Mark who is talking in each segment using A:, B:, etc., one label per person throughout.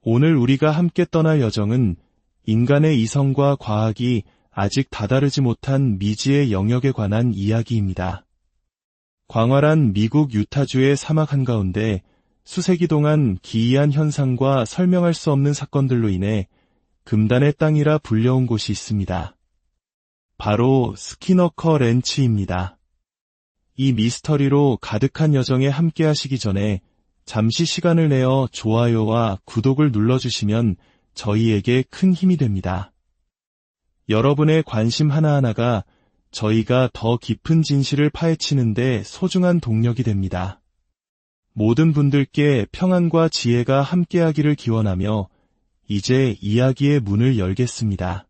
A: 오늘 우리가 함께 떠날 여정은 인간의 이성과 과학이 아직 다다르지 못한 미지의 영역에 관한 이야기입니다. 광활한 미국 유타주의 사막 한가운데 수세기 동안 기이한 현상과 설명할 수 없는 사건들로 인해 금단의 땅이라 불려온 곳이 있습니다. 바로 스키너커 렌치입니다. 이 미스터리로 가득한 여정에 함께 하시기 전에 잠시 시간을 내어 좋아요와 구독을 눌러주시면 저희에게 큰 힘이 됩니다. 여러분의 관심 하나하나가 저희가 더 깊은 진실을 파헤치는데 소중한 동력이 됩니다. 모든 분들께 평안과 지혜가 함께하기를 기원하며 이제 이야기의 문을 열겠습니다.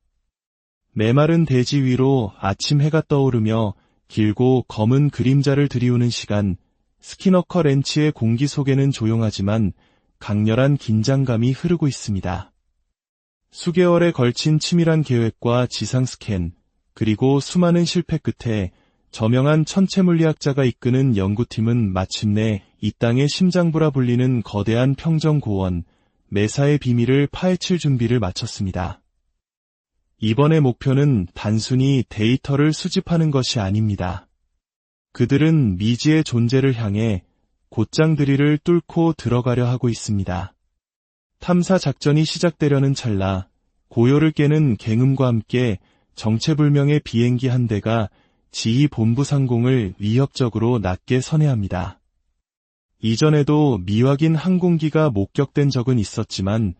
A: 메마른 대지 위로 아침 해가 떠오르며 길고 검은 그림자를 들이우는 시간, 스키너커 렌치의 공기 속에는 조용하지만 강렬한 긴장감이 흐르고 있습니다. 수개월에 걸친 치밀한 계획과 지상 스캔, 그리고 수많은 실패 끝에 저명한 천체물리학자가 이끄는 연구팀은 마침내 이 땅의 심장부라 불리는 거대한 평정고원, 메사의 비밀을 파헤칠 준비를 마쳤습니다. 이번의 목표는 단순히 데이터를 수집하는 것이 아닙니다. 그들은 미지의 존재를 향해 곧장 드릴을 뚫고 들어가려 하고 있습니다. 탐사 작전이 시작되려는 찰나 고요를 깨는 갱음과 함께 정체불명의 비행기 한 대가 지휘본부 상공을 위협적으로 낮게 선회합니다. 이전에도 미확인 항공기가 목격된 적은 있었지만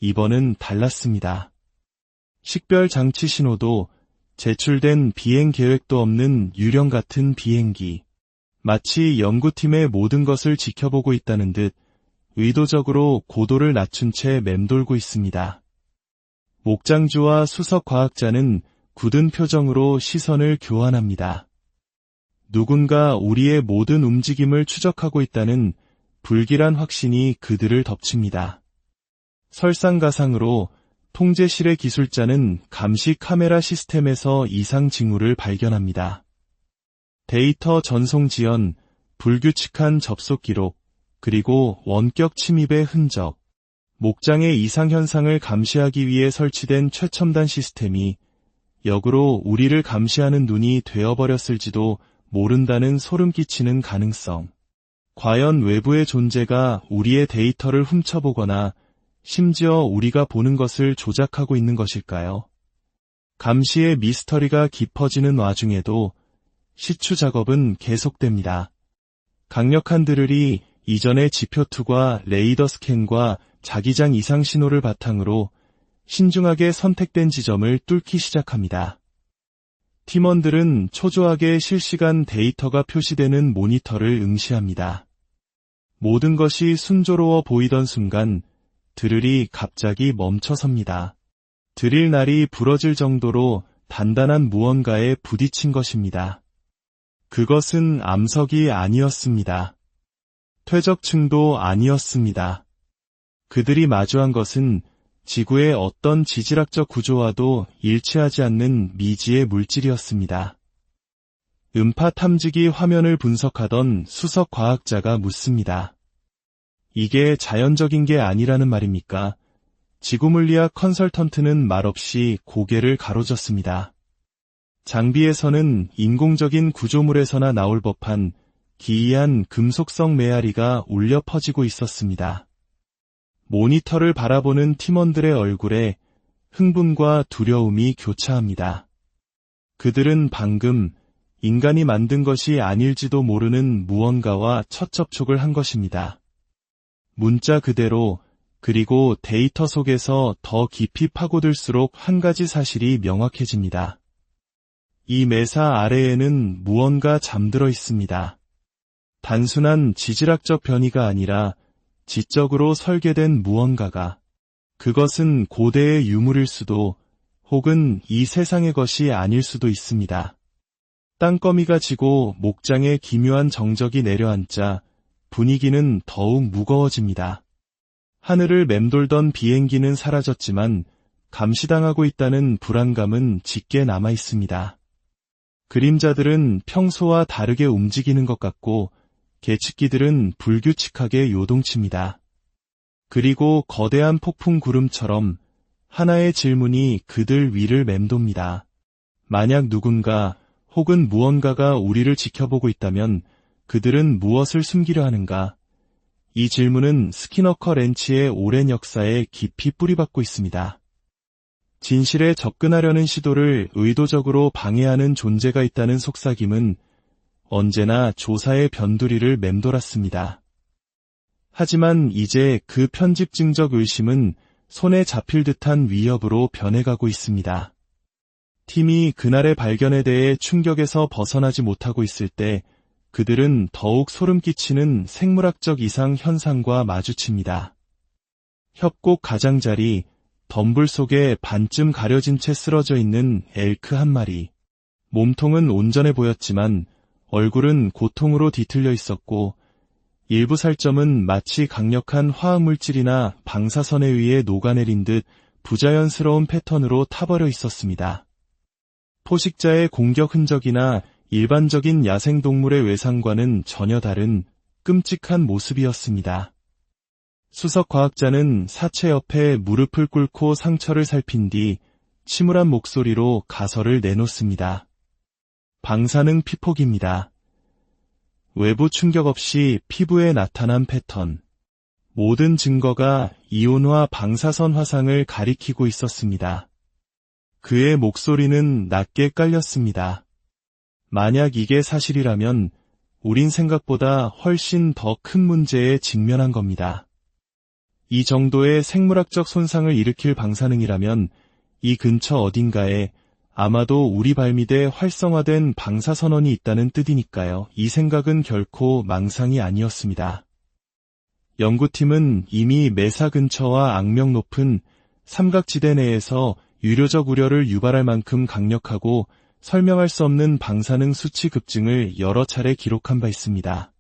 A: 이번은 달랐습니다. 식별 장치 신호도 제출된 비행 계획도 없는 유령 같은 비행기. 마치 연구팀의 모든 것을 지켜보고 있다는 듯 의도적으로 고도를 낮춘 채 맴돌고 있습니다. 목장주와 수석 과학자는 굳은 표정으로 시선을 교환합니다. 누군가 우리의 모든 움직임을 추적하고 있다는 불길한 확신이 그들을 덮칩니다. 설상가상으로 통제실의 기술자는 감시 카메라 시스템에서 이상 징후를 발견합니다. 데이터 전송 지연, 불규칙한 접속 기록, 그리고 원격 침입의 흔적. 목장의 이상 현상을 감시하기 위해 설치된 최첨단 시스템이 역으로 우리를 감시하는 눈이 되어버렸을지도 모른다는 소름 끼치는 가능성. 과연 외부의 존재가 우리의 데이터를 훔쳐보거나 심지어 우리가 보는 것을 조작하고 있는 것일까요? 감시의 미스터리가 깊어지는 와중에도 시추 작업은 계속됩니다. 강력한 드릴이 이전의 지표투과 레이더 스캔과 자기장 이상 신호를 바탕으로 신중하게 선택된 지점을 뚫기 시작합니다. 팀원들은 초조하게 실시간 데이터가 표시되는 모니터를 응시합니다. 모든 것이 순조로워 보이던 순간 드릴이 갑자기 멈춰섭니다. 드릴 날이 부러질 정도로 단단한 무언가에 부딪힌 것입니다. 그것은 암석이 아니었습니다. 퇴적층도 아니었습니다. 그들이 마주한 것은 지구의 어떤 지질학적 구조와도 일치하지 않는 미지의 물질이었습니다. 음파 탐지기 화면을 분석하던 수석 과학자가 묻습니다. 이게 자연적인 게 아니라는 말입니까? 지구물리학 컨설턴트는 말없이 고개를 가로젓습니다. 장비에서는 인공적인 구조물에서나 나올 법한 기이한 금속성 메아리가 울려 퍼지고 있었습니다. 모니터를 바라보는 팀원들의 얼굴에 흥분과 두려움이 교차합니다. 그들은 방금 인간이 만든 것이 아닐지도 모르는 무언가와 첫 접촉을 한 것입니다. 문자 그대로, 그리고 데이터 속에서 더 깊이 파고들수록 한 가지 사실이 명확해집니다. 이 메사 아래에는 무언가 잠들어 있습니다. 단순한 지질학적 변이가 아니라 지적으로 설계된 무언가가, 그것은 고대의 유물일 수도 혹은 이 세상의 것이 아닐 수도 있습니다. 땅거미가 지고 목장에 기묘한 정적이 내려앉자 분위기는 더욱 무거워집니다. 하늘을 맴돌던 비행기는 사라졌지만 감시당하고 있다는 불안감은 짙게 남아 있습니다. 그림자들은 평소와 다르게 움직이는 것 같고 계측기들은 불규칙하게 요동칩니다. 그리고 거대한 폭풍 구름처럼 하나의 질문이 그들 위를 맴돕니다. 만약 누군가 혹은 무언가가 우리를 지켜보고 있다면 그들은 무엇을 숨기려 하는가? 이 질문은 스키너커 렌치의 오랜 역사에 깊이 뿌리박고 있습니다. 진실에 접근하려는 시도를 의도적으로 방해하는 존재가 있다는 속삭임은 언제나 조사의 변두리를 맴돌았습니다. 하지만 이제 그 편집증적 의심은 손에 잡힐 듯한 위협으로 변해가고 있습니다. 팀이 그날의 발견에 대해 충격에서 벗어나지 못하고 있을 때 그들은 더욱 소름 끼치는 생물학적 이상 현상과 마주칩니다. 협곡 가장자리, 덤불 속에 반쯤 가려진 채 쓰러져 있는 엘크 한 마리. 몸통은 온전해 보였지만 얼굴은 고통으로 뒤틀려 있었고 일부 살점은 마치 강력한 화학물질이나 방사선에 의해 녹아내린 듯 부자연스러운 패턴으로 타버려 있었습니다. 포식자의 공격 흔적이나 일반적인 야생동물의 외상과는 전혀 다른 끔찍한 모습이었습니다. 수석과학자는 사체 옆에 무릎을 꿇고 상처를 살핀 뒤 침울한 목소리로 가설을 내놓습니다. 방사능 피폭입니다. 외부 충격 없이 피부에 나타난 패턴. 모든 증거가 이온화 방사선 화상을 가리키고 있었습니다. 그의 목소리는 낮게 깔렸습니다. 만약 이게 사실이라면 우린 생각보다 훨씬 더 큰 문제에 직면한 겁니다. 이 정도의 생물학적 손상을 일으킬 방사능이라면 이 근처 어딘가에 아마도 우리 발밑에 활성화된 방사선원이 있다는 뜻이니까요. 이 생각은 결코 망상이 아니었습니다. 연구팀은 이미 메사 근처와 악명 높은 삼각지대 내에서 유료적 우려를 유발할 만큼 강력하고 설명할 수 없는 방사능 수치 급증을 여러 차례 기록한 바 있습니다.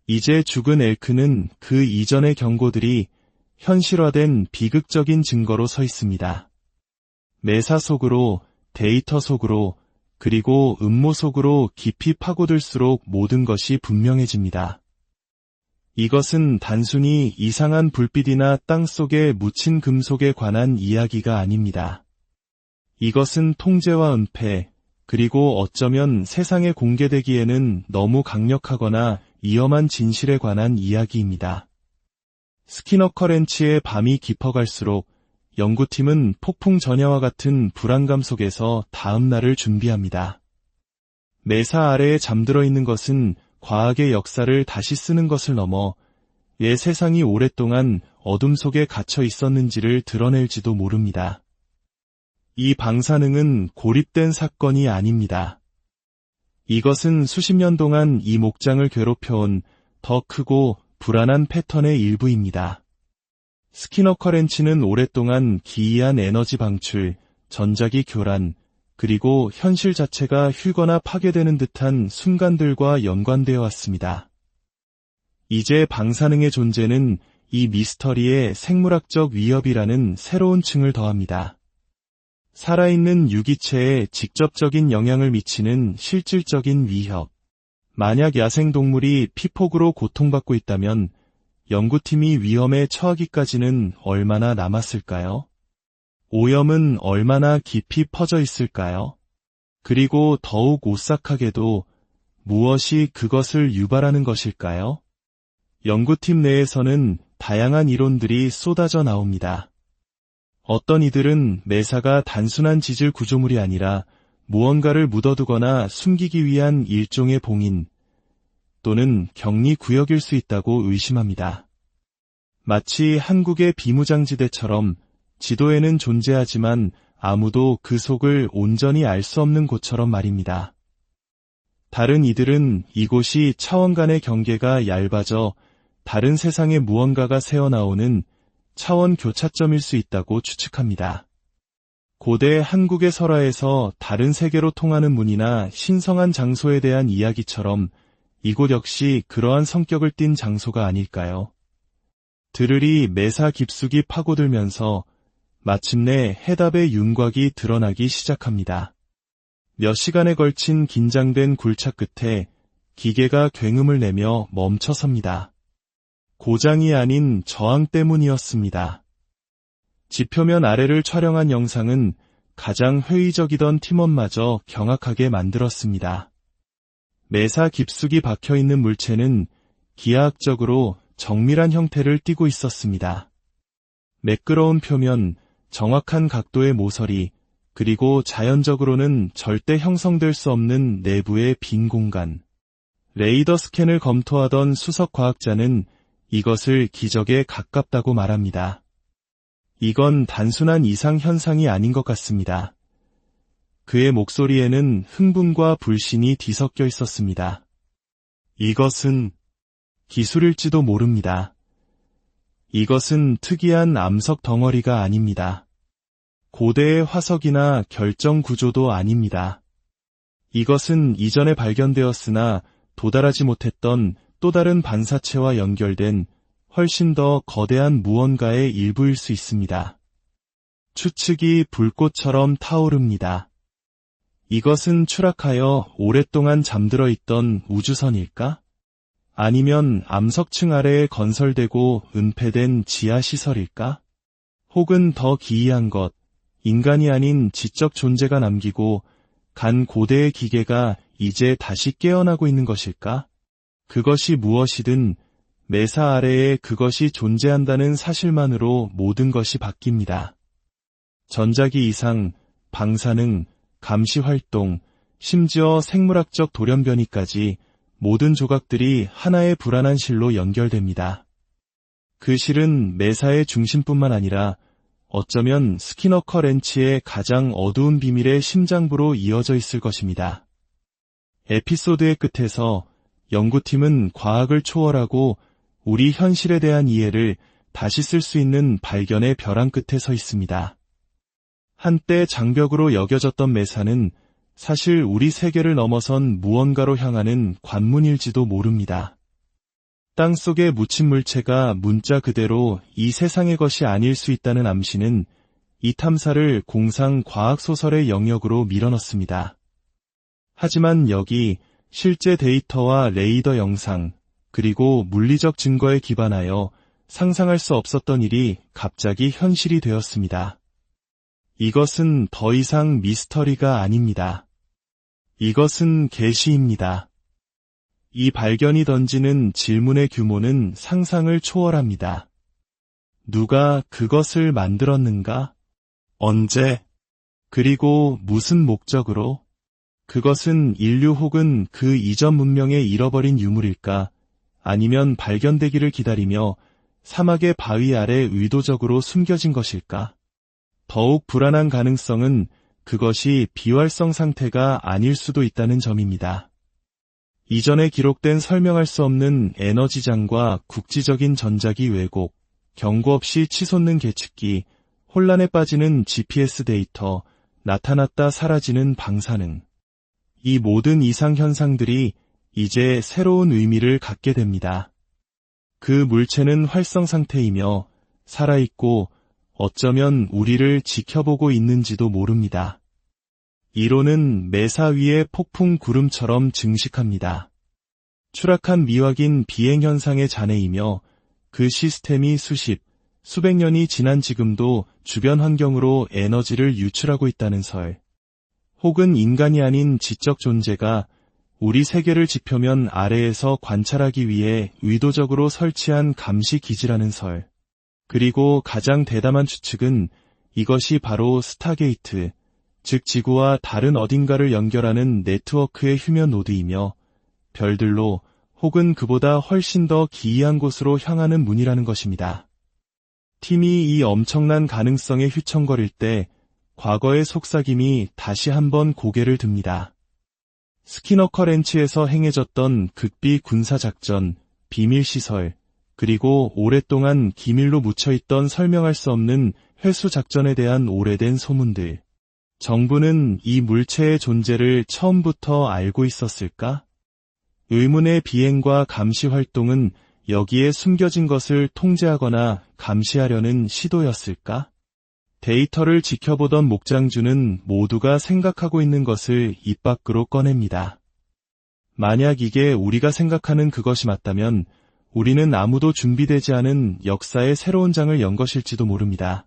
A: 이제 죽은 엘크는 그 이전의 경고들이 현실화된 비극적인 증거로 서 있습니다. 메사 속으로, 데이터 속으로, 그리고 음모 속으로 깊이 파고들수록 모든 것이 분명해집니다. 이것은 단순히 이상한 불빛이나 땅속에 묻힌 금속에 관한 이야기가 아닙니다. 이것은 통제와 은폐, 그리고 어쩌면 세상에 공개되기에는 너무 강력하거나 위험한 진실에 관한 이야기입니다. 스키너커 렌치의 밤이 깊어갈수록 연구팀은 폭풍 전야와 같은 불안감 속에서 다음 날을 준비합니다. 메사 아래에 잠들어 있는 것은 과학의 역사를 다시 쓰는 것을 넘어 왜 세상이 오랫동안 어둠 속에 갇혀 있었는지를 드러낼지도 모릅니다. 이 방사능은 고립된 사건이 아닙니다. 이것은 수십 년 동안 이 목장을 괴롭혀온 더 크고 불안한 패턴의 일부입니다. 스키너커 렌치는 오랫동안 기이한 에너지 방출, 전자기 교란, 그리고 현실 자체가 휘거나 파괴되는 듯한 순간들과 연관되어 왔습니다. 이제 방사능의 존재는 이 미스터리의 생물학적 위협이라는 새로운 층을 더합니다. 살아있는 유기체에 직접적인 영향을 미치는 실질적인 위협. 만약 야생동물이 피폭으로 고통받고 있다면 연구팀이 위험에 처하기까지는 얼마나 남았을까요? 오염은 얼마나 깊이 퍼져 있을까요? 그리고 더욱 오싹하게도 무엇이 그것을 유발하는 것일까요? 연구팀 내에서는 다양한 이론들이 쏟아져 나옵니다. 어떤 이들은 메사가 단순한 지질 구조물이 아니라 무언가를 묻어두거나 숨기기 위한 일종의 봉인 또는 격리 구역일 수 있다고 의심합니다. 마치 한국의 비무장지대처럼 지도에는 존재하지만 아무도 그 속을 온전히 알 수 없는 곳처럼 말입니다. 다른 이들은 이곳이 차원 간의 경계가 얇아져 다른 세상의 무언가가 새어나오는 차원 교차점일 수 있다고 추측합니다. 고대 한국의 설화에서 다른 세계로 통하는 문이나 신성한 장소에 대한 이야기처럼 이곳 역시 그러한 성격을 띤 장소가 아닐까요? 드르리 메사 깊숙이 파고들면서 마침내 해답의 윤곽이 드러나기 시작합니다. 몇 시간에 걸친 긴장된 굴착 끝에 기계가 굉음을 내며 멈춰섭니다. 고장이 아닌 저항 때문이었습니다. 지표면 아래를 촬영한 영상은 가장 회의적이던 팀원마저 경악하게 만들었습니다. 매사 깊숙이 박혀있는 물체는 기하학적으로 정밀한 형태를 띠고 있었습니다. 매끄러운 표면, 정확한 각도의 모서리, 그리고 자연적으로는 절대 형성될 수 없는 내부의 빈 공간. 레이더 스캔을 검토하던 수석 과학자는 이것을 기적에 가깝다고 말합니다. 이건 단순한 이상 현상이 아닌 것 같습니다. 그의 목소리에는 흥분과 불신이 뒤섞여 있었습니다. 이것은 기술일지도 모릅니다. 이것은 특이한 암석 덩어리가 아닙니다. 고대의 화석이나 결정 구조도 아닙니다. 이것은 이전에 발견되었으나 도달하지 못했던 또 다른 반사체와 연결된 훨씬 더 거대한 무언가의 일부일 수 있습니다. 추측이 불꽃처럼 타오릅니다. 이것은 추락하여 오랫동안 잠들어 있던 우주선일까? 아니면 암석층 아래에 건설되고 은폐된 지하시설일까? 혹은 더 기이한 것, 인간이 아닌 지적 존재가 남기고 간 고대의 기계가 이제 다시 깨어나고 있는 것일까? 그것이 무엇이든 매사 아래에 그것이 존재한다는 사실만으로 모든 것이 바뀝니다. 전자기 이상, 방사능, 감시활동, 심지어 생물학적 돌연변이까지 모든 조각들이 하나의 불안한 실로 연결됩니다. 그 실은 매사의 중심뿐만 아니라 어쩌면 스키너커 렌치의 가장 어두운 비밀의 심장부로 이어져 있을 것입니다. 에피소드의 끝에서 연구팀은 과학을 초월하고 우리 현실에 대한 이해를 다시 쓸 수 있는 발견의 벼랑 끝에 서 있습니다. 한때 장벽으로 여겨졌던 매사는 사실 우리 세계를 넘어선 무언가로 향하는 관문일지도 모릅니다. 땅속에 묻힌 물체가 문자 그대로 이 세상의 것이 아닐 수 있다는 암시는 이 탐사를 공상 과학소설의 영역으로 밀어넣습니다. 하지만 여기 실제 데이터와 레이더 영상, 그리고 물리적 증거에 기반하여 상상할 수 없었던 일이 갑자기 현실이 되었습니다. 이것은 더 이상 미스터리가 아닙니다. 이것은 계시입니다. 이 발견이 던지는 질문의 규모는 상상을 초월합니다. 누가 그것을 만들었는가? 언제? 그리고 무슨 목적으로? 그것은 인류 혹은 그 이전 문명의 잃어버린 유물일까? 아니면 발견되기를 기다리며 사막의 바위 아래 의도적으로 숨겨진 것일까? 더욱 불안한 가능성은 그것이 비활성 상태가 아닐 수도 있다는 점입니다. 이전에 기록된 설명할 수 없는 에너지장과 국지적인 전자기 왜곡, 경고 없이 치솟는 계측기, 혼란에 빠지는 GPS 데이터, 나타났다 사라지는 방사능. 이 모든 이상 현상들이 이제 새로운 의미를 갖게 됩니다. 그 물체는 활성 상태이며 살아있고 어쩌면 우리를 지켜보고 있는지도 모릅니다. 이론은 매사 위의 폭풍 구름처럼 증식합니다. 추락한 미확인 비행 현상의 잔해이며 그 시스템이 수백 년이 지난 지금도 주변 환경으로 에너지를 유출하고 있다는 설. 혹은 인간이 아닌 지적 존재가 우리 세계를 지표면 아래에서 관찰하기 위해 의도적으로 설치한 감시 기지라는 설. 그리고 가장 대담한 추측은 이것이 바로 스타게이트, 즉 지구와 다른 어딘가를 연결하는 네트워크의 휴면 노드이며 별들로 혹은 그보다 훨씬 더 기이한 곳으로 향하는 문이라는 것입니다. 팀이 이 엄청난 가능성에 휘청거릴 때 과거의 속삭임이 다시 한번 고개를 듭니다. 스키너커 렌치에서 행해졌던 극비 군사작전, 비밀시설, 그리고 오랫동안 기밀로 묻혀있던 설명할 수 없는 회수작전에 대한 오래된 소문들. 정부는 이 물체의 존재를 처음부터 알고 있었을까? 의문의 비행과 감시 활동은 여기에 숨겨진 것을 통제하거나 감시하려는 시도였을까? 데이터를 지켜보던 목장주는 모두가 생각하고 있는 것을 입 밖으로 꺼냅니다. 만약 이게 우리가 생각하는 그것이 맞다면 우리는 아무도 준비되지 않은 역사의 새로운 장을 연 것일지도 모릅니다.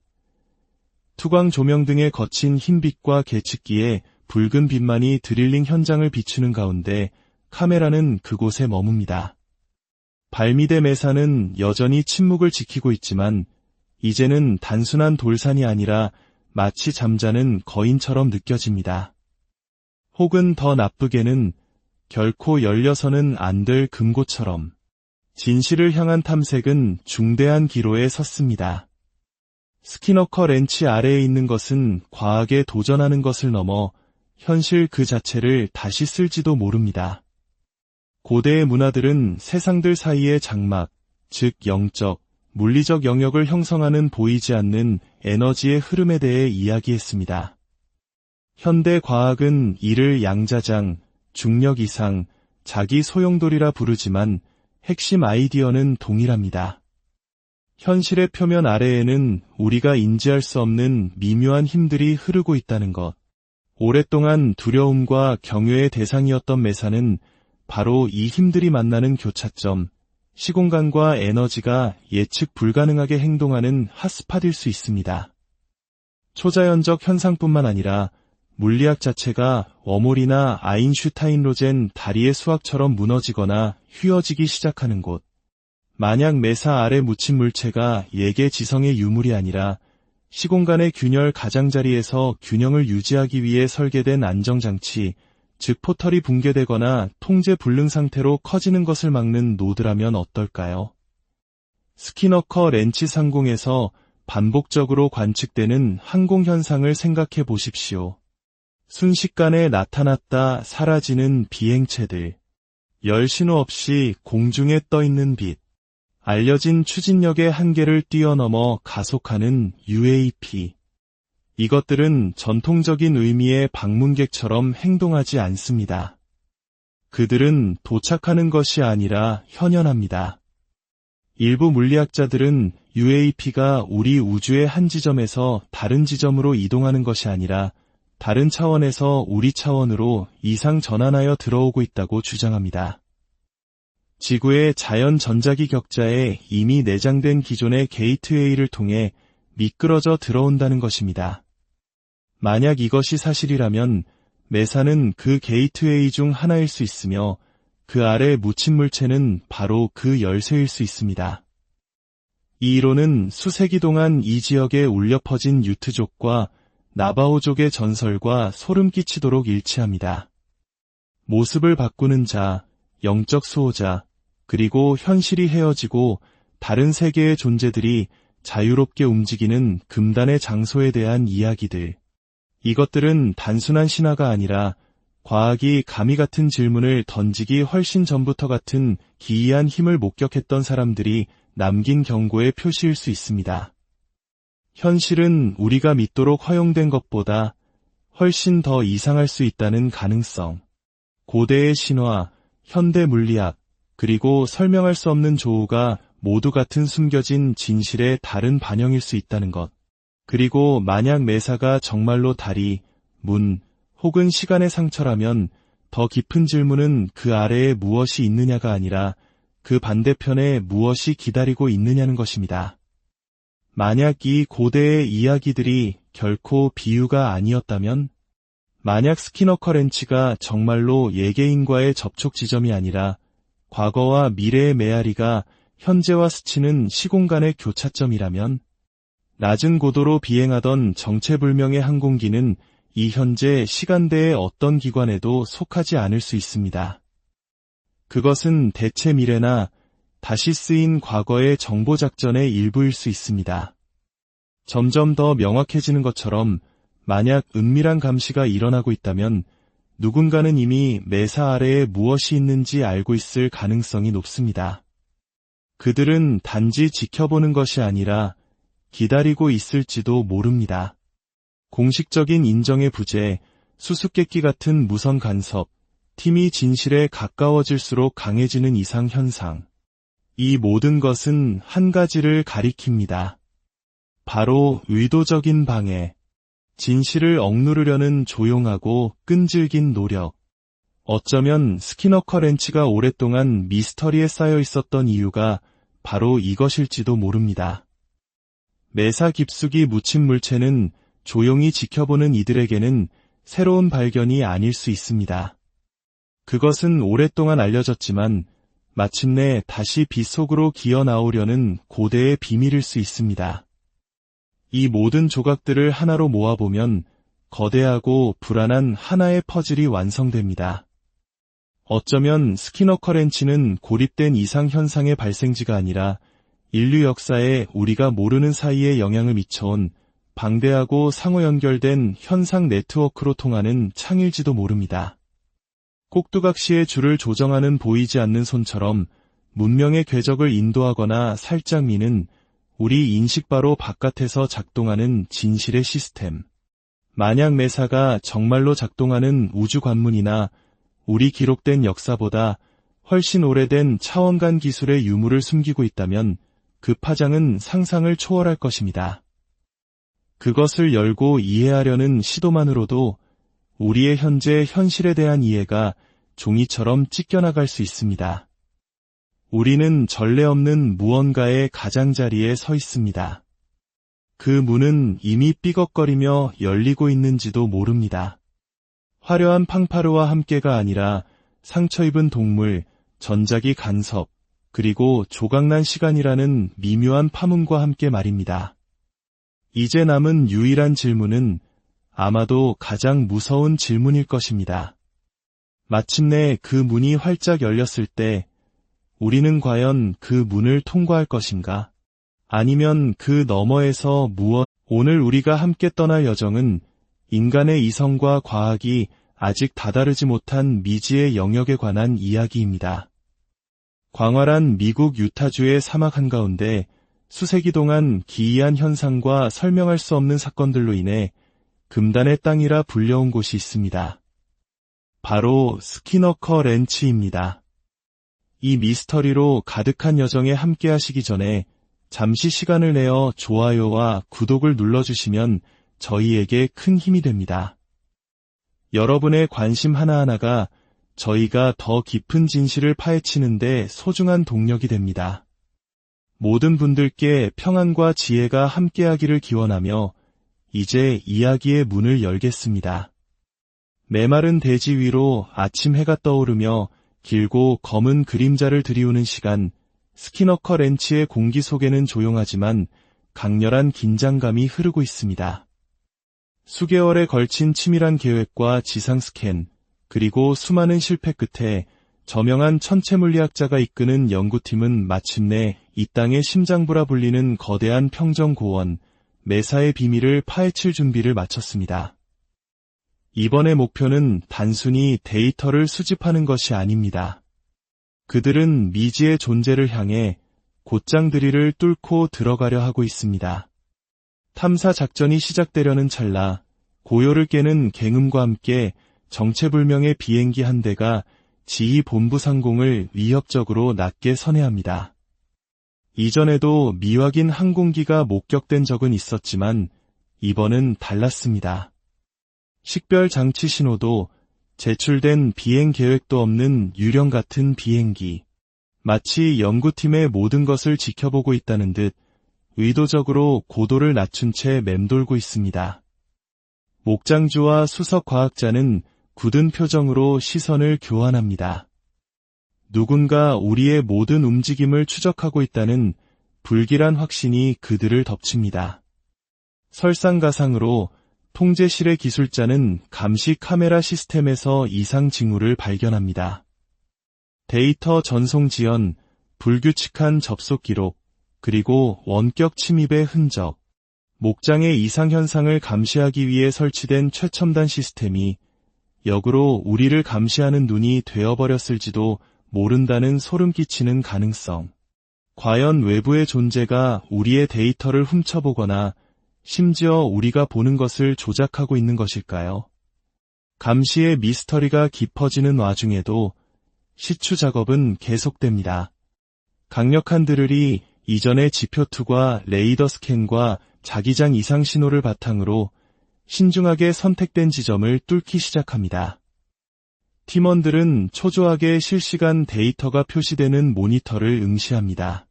A: 투광 조명 등의 거친 흰빛과 계측기에 붉은 빛만이 드릴링 현장을 비추는 가운데 카메라는 그곳에 머뭅니다. 발미대 매사는 여전히 침묵을 지키고 있지만 이제는 단순한 돌산이 아니라 마치 잠자는 거인처럼 느껴집니다. 혹은 더 나쁘게는 결코 열려서는 안 될 금고처럼 진실을 향한 탐색은 중대한 기로에 섰습니다. 스키너커 렌치 아래에 있는 것은 과학에 도전하는 것을 넘어 현실 그 자체를 다시 쓸지도 모릅니다. 고대의 문화들은 세상들 사이의 장막, 즉 영적, 물리적 영역을 형성하는 보이지 않는 에너지의 흐름에 대해 이야기했습니다. 현대 과학은 이를 양자장, 중력 이상, 자기 소용돌이라 부르지만 핵심 아이디어는 동일합니다. 현실의 표면 아래에는 우리가 인지할 수 없는 미묘한 힘들이 흐르고 있다는 것. 오랫동안 두려움과 경외의 대상이었던 매사는 바로 이 힘들이 만나는 교차점, 시공간과 에너지가 예측 불가능하게 행동하는 핫스팟일 수 있습니다. 초자연적 현상뿐만 아니라 물리학 자체가 워몰이나 아인슈타인로젠 다리의 수학처럼 무너지거나 휘어지기 시작하는 곳. 만약 매사 아래 묻힌 물체가 예계 지성의 유물이 아니라 시공간의 균열 가장자리에서 균형을 유지하기 위해 설계된 안정장치, 즉 포털이 붕괴되거나 통제 불능 상태로 커지는 것을 막는 노드라면 어떨까요? 스키너커 렌치 상공에서 반복적으로 관측되는 항공 현상을 생각해 보십시오. 순식간에 나타났다 사라지는 비행체들, 열 신호 없이 공중에 떠있는 빛, 알려진 추진력의 한계를 뛰어넘어 가속하는 UAP. 이것들은 전통적인 의미의 방문객처럼 행동하지 않습니다. 그들은 도착하는 것이 아니라 현현합니다. 일부 물리학자들은 UAP가 우리 우주의 한 지점에서 다른 지점으로 이동하는 것이 아니라 다른 차원에서 우리 차원으로 이상 전환하여 들어오고 있다고 주장합니다. 지구의 자연 전자기 격자에 이미 내장된 기존의 게이트웨이를 통해 미끄러져 들어온다는 것입니다. 만약 이것이 사실이라면 매사는 그 게이트웨이 중 하나일 수 있으며 그 아래 묻힌 물체는 바로 그 열쇠일 수 있습니다. 이 이론은 수세기 동안 이 지역에 울려 퍼진 유트족과 나바오족의 전설과 소름 끼치도록 일치합니다. 모습을 바꾸는 자, 영적 수호자, 그리고 현실이 헤어지고 다른 세계의 존재들이 자유롭게 움직이는 금단의 장소에 대한 이야기들. 이것들은 단순한 신화가 아니라 과학이 감히 같은 질문을 던지기 훨씬 전부터 같은 기이한 힘을 목격했던 사람들이 남긴 경고의 표시일 수 있습니다. 현실은 우리가 믿도록 허용된 것보다 훨씬 더 이상할 수 있다는 가능성. 고대의 신화, 현대 물리학, 그리고 설명할 수 없는 조우가 모두 같은 숨겨진 진실의 다른 반영일 수 있다는 것. 그리고 만약 매사가 정말로 다리, 문, 혹은 시간의 상처라면 더 깊은 질문은 그 아래에 무엇이 있느냐가 아니라 그 반대편에 무엇이 기다리고 있느냐는 것입니다. 만약 이 고대의 이야기들이 결코 비유가 아니었다면, 만약 스키너커 렌치가 정말로 예계인과의 접촉 지점이 아니라 과거와 미래의 메아리가 현재와 스치는 시공간의 교차점이라면, 낮은 고도로 비행하던 정체불명의 항공기는 이 현재 시간대의 어떤 기관에도 속하지 않을 수 있습니다. 그것은 대체 미래나 다시 쓰인 과거의 정보작전의 일부일 수 있습니다. 점점 더 명확해지는 것처럼 만약 은밀한 감시가 일어나고 있다면 누군가는 이미 매사 아래에 무엇이 있는지 알고 있을 가능성이 높습니다. 그들은 단지 지켜보는 것이 아니라 기다리고 있을지도 모릅니다. 공식적인 인정의 부재, 수수께끼 같은 무선 간섭, 팀이 진실에 가까워질수록 강해지는 이상 현상. 이 모든 것은 한 가지를 가리킵니다. 바로 의도적인 방해. 진실을 억누르려는 조용하고 끈질긴 노력. 어쩌면 스키너커 렌치가 오랫동안 미스터리에 쌓여 있었던 이유가 바로 이것일지도 모릅니다. 매사 깊숙이 묻힌 물체는 조용히 지켜보는 이들에게는 새로운 발견이 아닐 수 있습니다. 그것은 오랫동안 알려졌지만 마침내 다시 빛 속으로 기어 나오려는 고대의 비밀일 수 있습니다. 이 모든 조각들을 하나로 모아보면 거대하고 불안한 하나의 퍼즐이 완성됩니다. 어쩌면 스키너커 렌치는 고립된 이상현상의 발생지가 아니라 인류 역사에 우리가 모르는 사이에 영향을 미쳐온 방대하고 상호 연결된 현상 네트워크로 통하는 창일지도 모릅니다. 꼭두각시의 줄을 조정하는 보이지 않는 손처럼 문명의 궤적을 인도하거나 살짝 미는 우리 인식바로 바깥에서 작동하는 진실의 시스템. 만약 메사가 정말로 작동하는 우주 관문이나 우리 기록된 역사보다 훨씬 오래된 차원간 기술의 유물을 숨기고 있다면 그 파장은 상상을 초월할 것입니다. 그것을 열고 이해하려는 시도만으로도 우리의 현재 현실에 대한 이해가 종이처럼 찢겨나갈 수 있습니다. 우리는 전례 없는 무언가의 가장자리에 서 있습니다. 그 문은 이미 삐걱거리며 열리고 있는지도 모릅니다. 화려한 팡파르와 함께가 아니라 상처 입은 동물, 전자기 간섭, 그리고 조각난 시간이라는 미묘한 파문과 함께 말입니다. 이제 남은 유일한 질문은 아마도 가장 무서운 질문일 것입니다. 마침내 그 문이 활짝 열렸을 때 우리는 과연 그 문을 통과할 것인가? 아니면 그 너머에서 오늘 우리가 함께 떠날 여정은 인간의 이성과 과학이 아직 다다르지 못한 미지의 영역에 관한 이야기입니다. 광활한 미국 유타주의 사막 한가운데 수세기 동안 기이한 현상과 설명할 수 없는 사건들로 인해 금단의 땅이라 불려온 곳이 있습니다. 바로 스키너커 렌치입니다. 이 미스터리로 가득한 여정에 함께 하시기 전에 잠시 시간을 내어 좋아요와 구독을 눌러주시면 저희에게 큰 힘이 됩니다. 여러분의 관심 하나하나가 저희가 더 깊은 진실을 파헤치는데 소중한 동력이 됩니다. 모든 분들께 평안과 지혜가 함께하기를 기원하며 이제 이야기의 문을 열겠습니다. 메마른 대지 위로 아침 해가 떠오르며 길고 검은 그림자를 들이우는 시간, 스키너커 렌치의 공기 속에는 조용하지만 강렬한 긴장감이 흐르고 있습니다. 수개월에 걸친 치밀한 계획과 지상 스캔, 그리고 수많은 실패 끝에 저명한 천체물리학자가 이끄는 연구팀은 마침내 이 땅의 심장부라 불리는 거대한 평정고원, 메사의 비밀을 파헤칠 준비를 마쳤습니다. 이번의 목표는 단순히 데이터를 수집하는 것이 아닙니다. 그들은 미지의 존재를 향해 곧장 드릴을 뚫고 들어가려 하고 있습니다. 탐사 작전이 시작되려는 찰나 고요를 깨는 갱음과 함께 정체불명의 비행기 한 대가 지휘본부 상공을 위협적으로 낮게 선회합니다. 이전에도 미확인 항공기가 목격된 적은 있었지만 이번은 달랐습니다. 식별 장치 신호도 제출된 비행 계획도 없는 유령 같은 비행기. 마치 연구팀의 모든 것을 지켜보고 있다는 듯 의도적으로 고도를 낮춘 채 맴돌고 있습니다. 목장주와 수석 과학자는 굳은 표정으로 시선을 교환합니다. 누군가 우리의 모든 움직임을 추적하고 있다는 불길한 확신이 그들을 덮칩니다. 설상가상으로 통제실의 기술자는 감시 카메라 시스템에서 이상 징후를 발견합니다. 데이터 전송 지연, 불규칙한 접속 기록, 그리고 원격 침입의 흔적. 목장의 이상 현상을 감시하기 위해 설치된 최첨단 시스템이 역으로 우리를 감시하는 눈이 되어버렸을지도 모른다는 소름 끼치는 가능성. 과연 외부의 존재가 우리의 데이터를 훔쳐보거나 심지어 우리가 보는 것을 조작하고 있는 것일까요? 감시의 미스터리가 깊어지는 와중에도 시추 작업은 계속됩니다. 강력한 드릴이 이전의 지표투과 레이더 스캔과 자기장 이상 신호를 바탕으로 신중하게 선택된 지점을 뚫기 시작합니다. 팀원들은 초조하게 실시간 데이터가 표시되는 모니터를 응시합니다.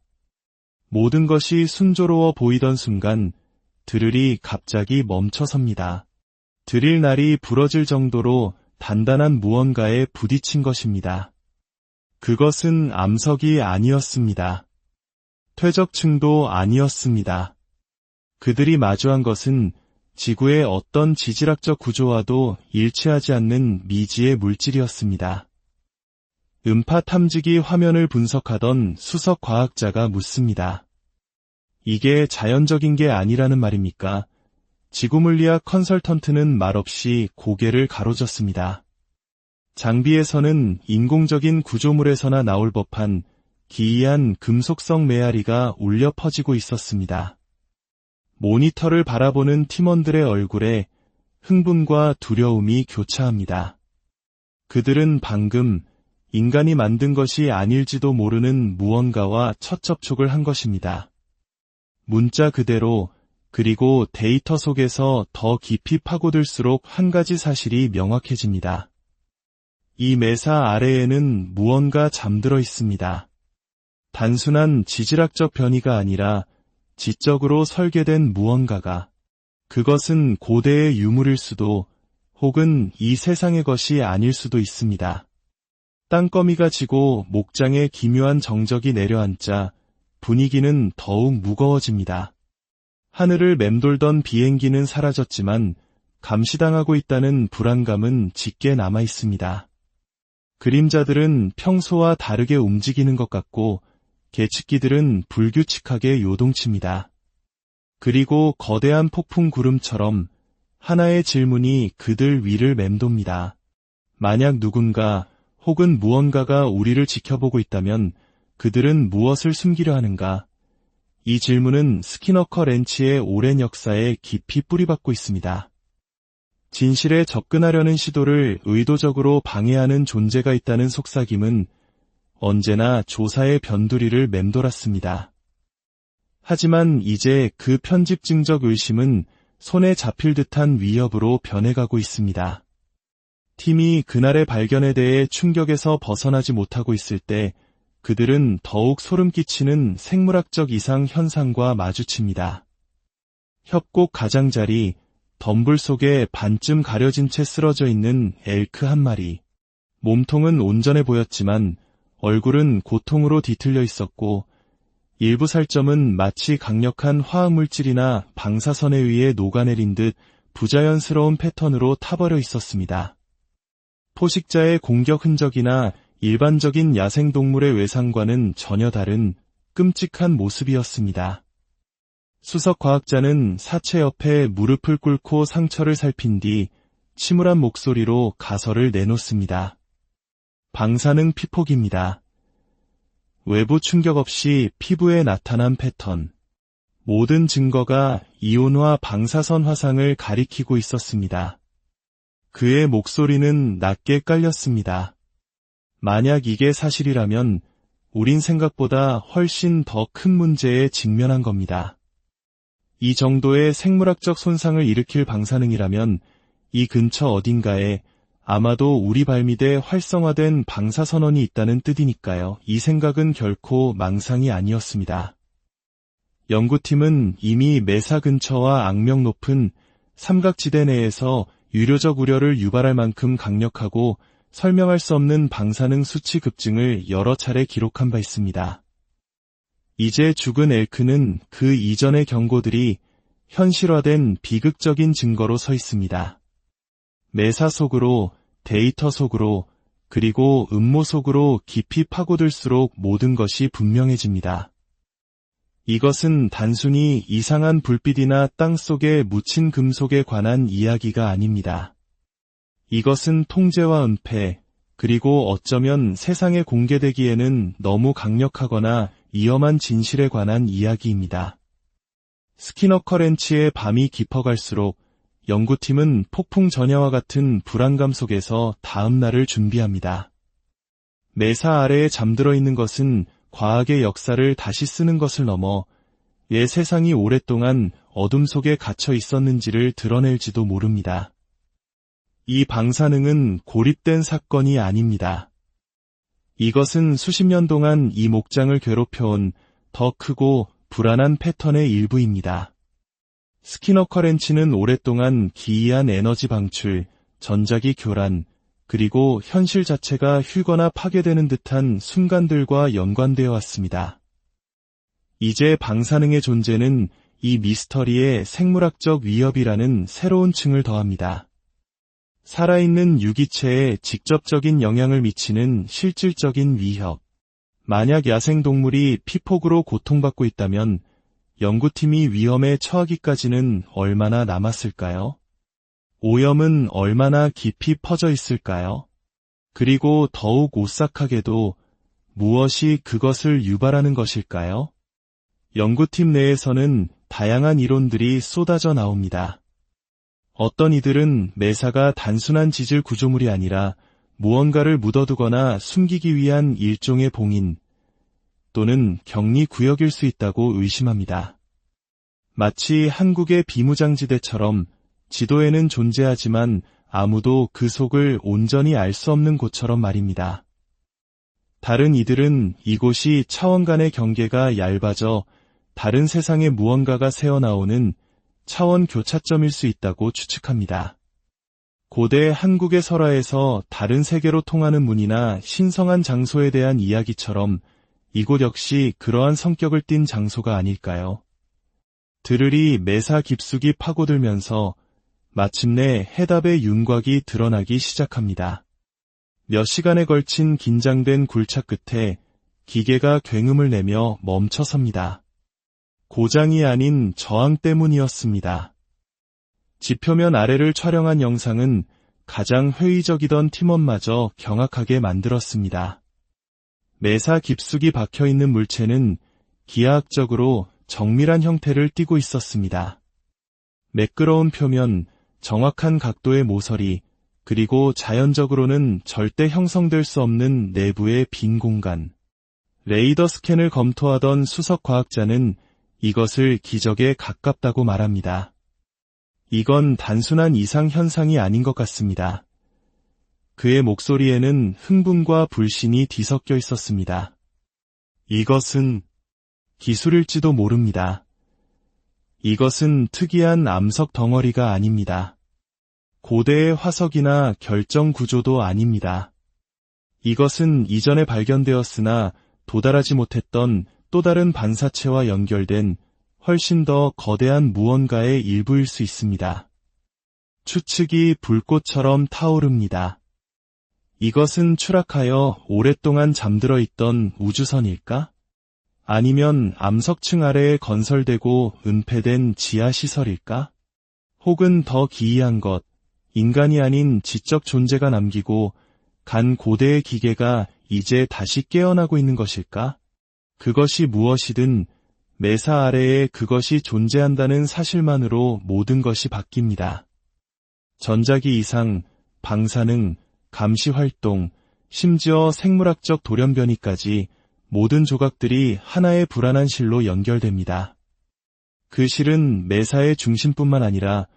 A: 모든 것이 순조로워 보이던 순간 드릴이 갑자기 멈춰섭니다. 드릴 날이 부러질 정도로 단단한 무언가에 부딪힌 것입니다. 그것은 암석이 아니었습니다. 퇴적층도 아니었습니다. 그들이 마주한 것은 지구의 어떤 지질학적 구조와도 일치하지 않는 미지의 물질이었습니다. 음파 탐지기 화면을 분석하던 수석 과학자가 묻습니다. 이게 자연적인 게 아니라는 말입니까? 지구물리학 컨설턴트는 말없이 고개를 가로젓습니다. 장비에서는 인공적인 구조물에서나 나올 법한 기이한 금속성 메아리가 울려 퍼지고 있었습니다. 모니터를 바라보는 팀원들의 얼굴에 흥분과 두려움이 교차합니다. 그들은 방금 인간이 만든 것이 아닐지도 모르는 무언가와 첫 접촉을 한 것입니다. 문자 그대로, 그리고 데이터 속에서 더 깊이 파고들수록 한 가지 사실이 명확해집니다. 이 매사 아래에는 무언가 잠들어 있습니다. 단순한 지질학적 변이가 아니라 지적으로 설계된 무언가가, 그것은 고대의 유물일 수도 혹은 이 세상의 것이 아닐 수도 있습니다. 땅거미가 지고 목장에 기묘한 정적이 내려앉자 분위기는 더욱 무거워집니다. 하늘을 맴돌던 비행기는 사라졌지만 감시당하고 있다는 불안감은 짙게 남아 있습니다. 그림자들은 평소와 다르게 움직이는 것 같고 계측기들은 불규칙하게 요동칩니다. 그리고 거대한 폭풍 구름처럼 하나의 질문이 그들 위를 맴돕니다. 만약 누군가 혹은 무언가가 우리를 지켜보고 있다면 그들은 무엇을 숨기려 하는가? 이 질문은 스키너커 렌치의 오랜 역사에 깊이 뿌리박고 있습니다. 진실에 접근하려는 시도를 의도적으로 방해하는 존재가 있다는 속삭임은 언제나 조사의 변두리를 맴돌았습니다. 하지만 이제 그 편집증적 의심은 손에 잡힐 듯한 위협으로 변해가고 있습니다. 팀이 그날의 발견에 대해 충격에서 벗어나지 못하고 있을 때 그들은 더욱 소름 끼치는 생물학적 이상 현상과 마주칩니다. 협곡 가장자리, 덤불 속에 반쯤 가려진 채 쓰러져 있는 엘크 한 마리. 몸통은 온전해 보였지만 얼굴은 고통으로 뒤틀려 있었고 일부 살점은 마치 강력한 화학물질이나 방사선에 의해 녹아내린 듯 부자연스러운 패턴으로 타버려 있었습니다. 포식자의 공격 흔적이나 일반적인 야생동물의 외상과는 전혀 다른 끔찍한 모습이었습니다. 수석 과학자는 사체 옆에 무릎을 꿇고 상처를 살핀 뒤 침울한 목소리로 가설을 내놓습니다. 방사능 피폭입니다. 외부 충격 없이 피부에 나타난 패턴. 모든 증거가 이온화 방사선 화상을 가리키고 있었습니다. 그의 목소리는 낮게 깔렸습니다. 만약 이게 사실이라면 우린 생각보다 훨씬 더 큰 문제에 직면한 겁니다. 이 정도의 생물학적 손상을 일으킬 방사능이라면 이 근처 어딘가에 아마도 우리 발밑에 활성화된 방사선원이 있다는 뜻이니까요. 이 생각은 결코 망상이 아니었습니다. 연구팀은 이미 메사 근처와 악명 높은 삼각지대 내에서 유료적 우려를 유발할 만큼 강력하고 설명할 수 없는 방사능 수치 급증을 여러 차례 기록한 바 있습니다. 이제 죽은 엘크는 그 이전의 경고들이 현실화된 비극적인 증거로 서 있습니다. 메사 속으로, 데이터 속으로, 그리고 음모 속으로 깊이 파고들수록 모든 것이 분명해집니다. 이것은 단순히 이상한 불빛이나 땅 속에 묻힌 금속에 관한 이야기가 아닙니다. 이것은 통제와 은폐, 그리고 어쩌면 세상에 공개되기에는 너무 강력하거나 위험한 진실에 관한 이야기입니다. 스키너커 렌치의 밤이 깊어갈수록 연구팀은 폭풍 전야와 같은 불안감 속에서 다음 날을 준비합니다. 메사 아래에 잠들어 있는 것은 과학의 역사를 다시 쓰는 것을 넘어 왜 세상이 오랫동안 어둠 속에 갇혀 있었는지를 드러낼지도 모릅니다. 이 방사능은 고립된 사건이 아닙니다. 이것은 수십 년 동안 이 목장을 괴롭혀온 더 크고 불안한 패턴의 일부입니다. 스키너 커렌치는 오랫동안 기이한 에너지 방출, 전자기 교란, 그리고 현실 자체가 휘거나 파괴되는 듯한 순간들과 연관되어 왔습니다. 이제 방사능의 존재는 이 미스터리에 생물학적 위협이라는 새로운 층을 더합니다. 살아있는 유기체에 직접적인 영향을 미치는 실질적인 위협. 만약 야생동물이 피폭으로 고통받고 있다면 연구팀이 위험에 처하기까지는 얼마나 남았을까요? 오염은 얼마나 깊이 퍼져 있을까요? 그리고 더욱 오싹하게도 무엇이 그것을 유발하는 것일까요? 연구팀 내에서는 다양한 이론들이 쏟아져 나옵니다. 어떤 이들은 매사가 단순한 지질 구조물이 아니라 무언가를 묻어두거나 숨기기 위한 일종의 봉인 또는 격리 구역일 수 있다고 의심합니다. 마치 한국의 비무장지대처럼 지도에는 존재하지만 아무도 그 속을 온전히 알 수 없는 곳처럼 말입니다. 다른 이들은 이곳이 차원 간의 경계가 얇아져 다른 세상의 무언가가 새어나오는 차원 교차점일 수 있다고 추측합니다. 고대 한국의 설화에서 다른 세계로 통하는 문이나 신성한 장소에 대한 이야기처럼 이곳 역시 그러한 성격을 띤 장소가 아닐까요? 드르리 매사 깊숙이 파고들면서 마침내 해답의 윤곽이 드러나기 시작합니다. 몇 시간에 걸친 긴장된 굴착 끝에 기계가 굉음을 내며 멈춰섭니다. 고장이 아닌 저항 때문이었습니다. 지표면 아래를 촬영한 영상은 가장 회의적이던 팀원마저 경악하게 만들었습니다. 매사 깊숙이 박혀있는 물체는 기하학적으로 정밀한 형태를 띠고 있었습니다. 매끄러운 표면, 정확한 각도의 모서리, 그리고 자연적으로는 절대 형성될 수 없는 내부의 빈 공간. 레이더 스캔을 검토하던 수석 과학자는 이것을 기적에 가깝다고 말합니다. 이건 단순한 이상 현상이 아닌 것 같습니다. 그의 목소리에는 흥분과 불신이 뒤섞여 있었습니다. 이것은 기술일지도 모릅니다. 이것은 특이한 암석 덩어리가 아닙니다. 고대의 화석이나 결정 구조도 아닙니다. 이것은 이전에 발견되었으나 도달하지 못했던 또 다른 반사체와 연결된 훨씬 더 거대한 무언가의 일부일 수 있습니다. 추측이 불꽃처럼 타오릅니다. 이것은 추락하여 오랫동안 잠들어 있던 우주선일까? 아니면 암석층 아래에 건설되고 은폐된 지하시설일까? 혹은 더 기이한 것, 인간이 아닌 지적 존재가 남기고 간 고대의 기계가 이제 다시 깨어나고 있는 것일까? 그것이 무엇이든 매사 아래에 그것이 존재한다는 사실만으로 모든 것이 바뀝니다. 전자기 이상, 방사능, 감시활동, 심지어 생물학적 돌연변이까지 모든 조각들이 하나의 불안한 실로 연결됩니다. 그 실은 매사의 중심뿐만 아니라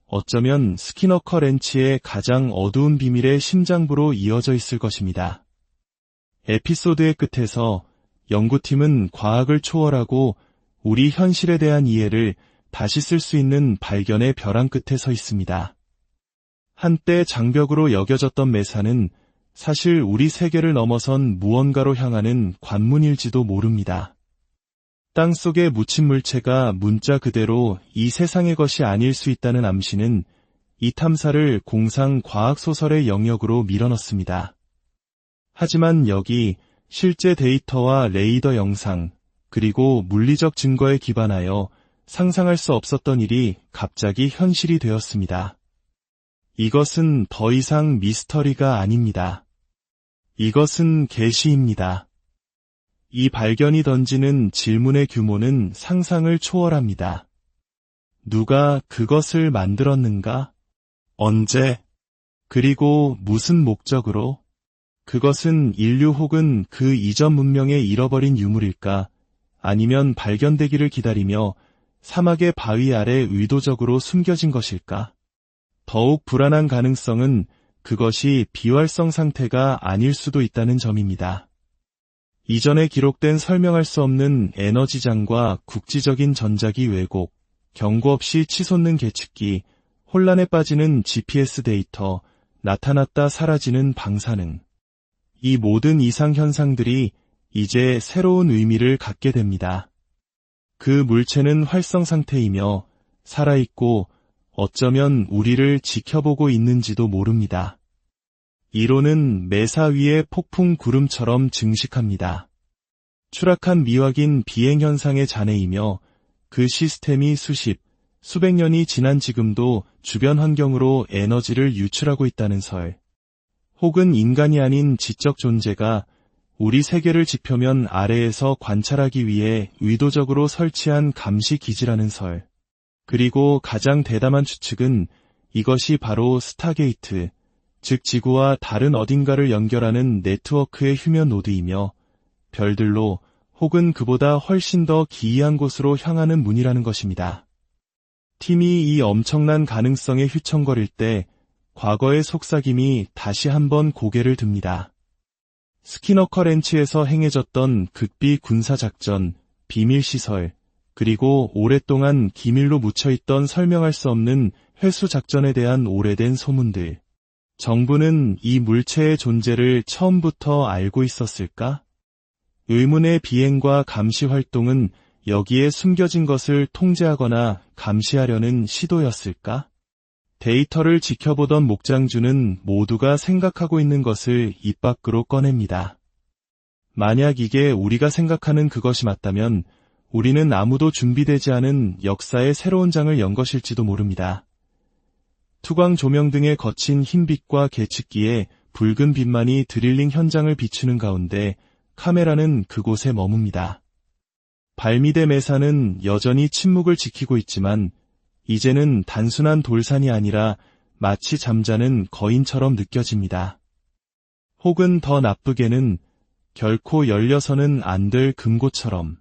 A: 어쩌면 스키너 커렌치의 가장 어두운 비밀의 심장부로 이어져 있을 것입니다. 에피소드의 끝에서 연구팀은 과학을 초월하고 우리 현실에 대한 이해를 다시 쓸 수 있는 발견의 벼랑 끝에 서 있습니다. 한때 장벽으로 여겨졌던 매사는 사실 우리 세계를 넘어선 무언가로 향하는 관문일지도 모릅니다. 땅속에 묻힌 물체가 문자 그대로 이 세상의 것이 아닐 수 있다는 암시는 이 탐사를 공상 과학소설의 영역으로 밀어넣습니다. 하지만 여기 실제 데이터와 레이더 영상, 그리고 물리적 증거에 기반하여 상상할 수 없었던 일이 갑자기 현실이 되었습니다. 이것은 더 이상 미스터리가 아닙니다. 이것은 계시입니다. 이 발견이 던지는 질문의 규모는 상상을 초월합니다. 누가 그것을 만들었는가? 언제? 그리고 무슨 목적으로? 그것은 인류 혹은 그 이전 문명의 잃어버린 유물일까? 아니면 발견되기를 기다리며 사막의 바위 아래 의도적으로 숨겨진 것일까? 더욱 불안한 가능성은 그것이 비활성 상태가 아닐 수도 있다는 점입니다. 이전에 기록된 설명할 수 없는 에너지장과 국지적인 전자기 왜곡, 경고 없이 치솟는 계측기, 혼란에 빠지는 GPS 데이터, 나타났다 사라지는 방사능. 이 모든 이상 현상들이 이제 새로운 의미를 갖게 됩니다. 그 물체는 활성 상태이며 살아있고 어쩌면 우리를 지켜보고 있는지도 모릅니다. 이론은 메사 위의 폭풍 구름처럼 증식합니다. 추락한 미확인 비행 현상의 잔해이며 그 시스템이 수백 년이 지난 지금도 주변 환경으로 에너지를 유출하고 있다는 설. 혹은 인간이 아닌 지적 존재가 우리 세계를 지표면 아래에서 관찰하기 위해 의도적으로 설치한 감시 기지라는 설. 그리고 가장 대담한 추측은 이것이 바로 스타게이트, 즉 지구와 다른 어딘가를 연결하는 네트워크의 휴면 노드이며 별들로 혹은 그보다 훨씬 더 기이한 곳으로 향하는 문이라는 것입니다. 팀이 이 엄청난 가능성에 휘청거릴 때 과거의 속삭임이 다시 한번 고개를 듭니다. 스키너커 렌치에서 행해졌던 극비 군사작전, 비밀시설, 그리고 오랫동안 기밀로 묻혀있던 설명할 수 없는 회수작전에 대한 오래된 소문들. 정부는 이 물체의 존재를 처음부터 알고 있었을까? 의문의 비행과 감시 활동은 여기에 숨겨진 것을 통제하거나 감시하려는 시도였을까? 데이터를 지켜보던 목장주는 모두가 생각하고 있는 것을 입 밖으로 꺼냅니다. 만약 이게 우리가 생각하는 그것이 맞다면 우리는 아무도 준비되지 않은 역사의 새로운 장을 연 것일지도 모릅니다. 투광 조명 등의 거친 흰빛과 계측기에 붉은 빛만이 드릴링 현장을 비추는 가운데 카메라는 그곳에 머뭅니다. 발미대 메사는 여전히 침묵을 지키고 있지만 이제는 단순한 돌산이 아니라 마치 잠자는 거인처럼 느껴집니다. 혹은 더 나쁘게는 결코 열려서는 안 될 금고처럼.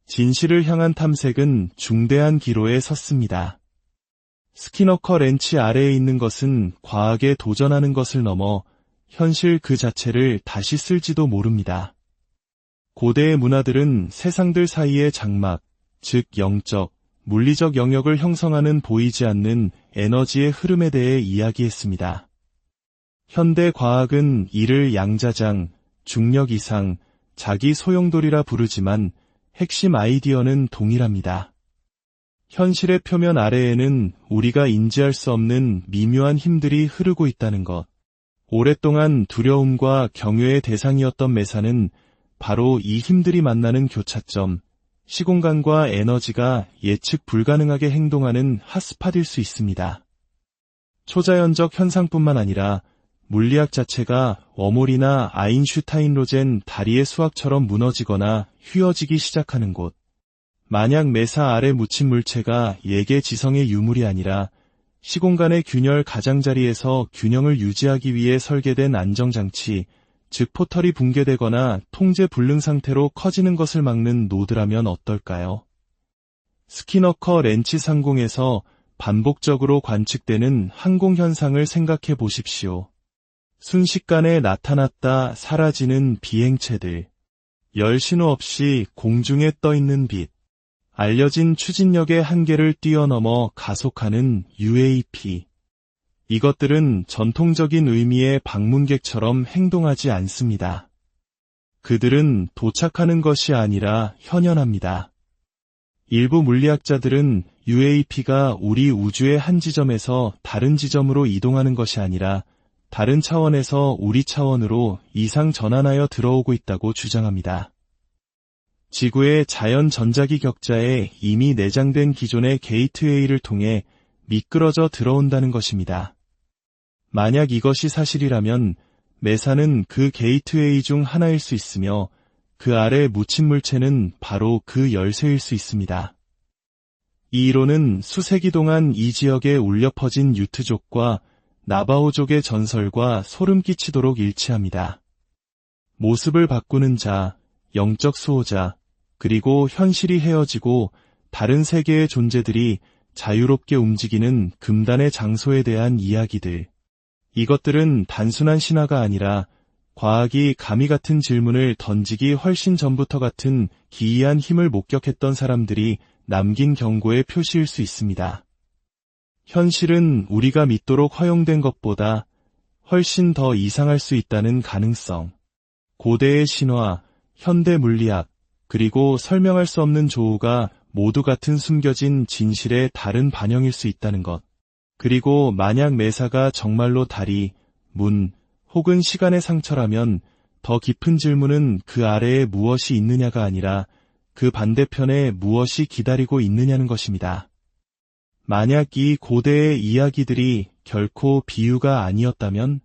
A: 진실을 향한 탐색은 중대한 기로에 섰습니다. 스키너커 렌치 아래에 있는 것은 과학에 도전하는 것을 넘어 현실 그 자체를 다시 쓸지도 모릅니다. 고대의 문화들은 세상들 사이의 장막, 즉 영적, 물리적 영역을 형성하는 보이지 않는 에너지의 흐름에 대해 이야기했습니다. 현대 과학은 이를 양자장, 중력 이상, 자기 소용돌이라 부르지만 핵심 아이디어는 동일합니다. 현실의 표면 아래에는 우리가 인지할 수 없는 미묘한 힘들이 흐르고 있다는 것. 오랫동안 두려움과 경외의 대상이었던 메사는 바로 이 힘들이 만나는 교차점, 시공간과 에너지가 예측 불가능하게 행동하는 핫스팟일 수 있습니다. 초자연적 현상뿐만 아니라 물리학 자체가 워몰이나 아인슈타인로젠 다리의 수학처럼 무너지거나 휘어지기 시작하는 곳. 만약 메사 아래 묻힌 물체가 예계 지성의 유물이 아니라 시공간의 균열 가장자리에서 균형을 유지하기 위해 설계된 안정장치, 즉 포털이 붕괴되거나 통제 불능 상태로 커지는 것을 막는 노드라면 어떨까요? 스키너커 렌치 상공에서 반복적으로 관측되는 항공현상을 생각해 보십시오. 순식간에 나타났다 사라지는 비행체들, 열 신호 없이 공중에 떠있는 빛, 알려진 추진력의 한계를 뛰어넘어 가속하는 UAP. 이것들은 전통적인 의미의 방문객처럼 행동하지 않습니다. 그들은 도착하는 것이 아니라 현현합니다. 일부 물리학자들은 UAP가 우리 우주의 한 지점에서 다른 지점으로 이동하는 것이 아니라 다른 차원에서 우리 차원으로 이상 전환하여 들어오고 있다고 주장합니다. 지구의 자연 전자기 격자에 이미 내장된 기존의 게이트웨이를 통해 미끄러져 들어온다는 것입니다. 만약 이것이 사실이라면 메사는 그 게이트웨이 중 하나일 수 있으며 그 아래 묻힌 물체는 바로 그 열쇠일 수 있습니다. 이 이론은 수세기 동안 이 지역에 울려 퍼진 유트족과 나바오족의 전설과 소름 끼치도록 일치합니다. 모습을 바꾸는 자, 영적 수호자, 그리고 현실이 헤어지고 다른 세계의 존재들이 자유롭게 움직이는 금단의 장소에 대한 이야기들. 이것들은 단순한 신화가 아니라 과학이 감히 같은 질문을 던지기 훨씬 전부터 같은 기이한 힘을 목격했던 사람들이 남긴 경고의 표시일 수 있습니다. 현실은 우리가 믿도록 허용된 것보다 훨씬 더 이상할 수 있다는 가능성. 고대의 신화, 현대 물리학, 그리고 설명할 수 없는 조우가 모두 같은 숨겨진 진실의 다른 반영일 수 있다는 것. 그리고 만약 매사가 정말로 다리, 문, 혹은 시간의 상처라면 더 깊은 질문은 그 아래에 무엇이 있느냐가 아니라 그 반대편에 무엇이 기다리고 있느냐는 것입니다. 만약 이 고대의 이야기들이 결코 비유가 아니었다면,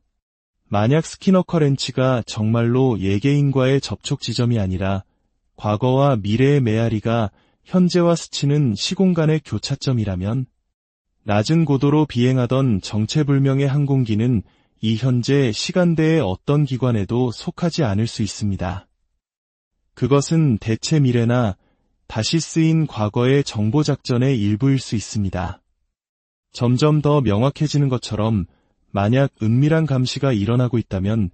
A: 만약 스키너커렌치가 정말로 예개인과의 접촉 지점이 아니라 과거와 미래의 메아리가 현재와 스치는 시공간의 교차점이라면, 낮은 고도로 비행하던 정체불명의 항공기는 이 현재 시간대의 어떤 기관에도 속하지 않을 수 있습니다. 그것은 대체 미래나 다시 쓰인 과거의 정보작전의 일부일 수 있습니다. 점점 더 명확해지는 것처럼 만약 은밀한 감시가 일어나고 있다면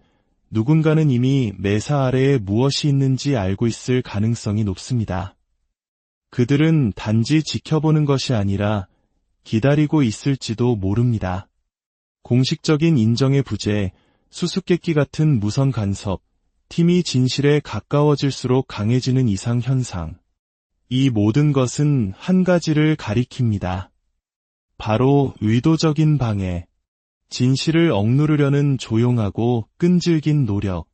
A: 누군가는 이미 매사 아래에 무엇이 있는지 알고 있을 가능성이 높습니다. 그들은 단지 지켜보는 것이 아니라 기다리고 있을지도 모릅니다. 공식적인 인정의 부재, 수수께끼 같은 무선 간섭, 팀이 진실에 가까워질수록 강해지는 이상 현상. 이 모든 것은 한 가지를 가리킵니다. 바로 의도적인 방해. 진실을 억누르려는 조용하고 끈질긴 노력.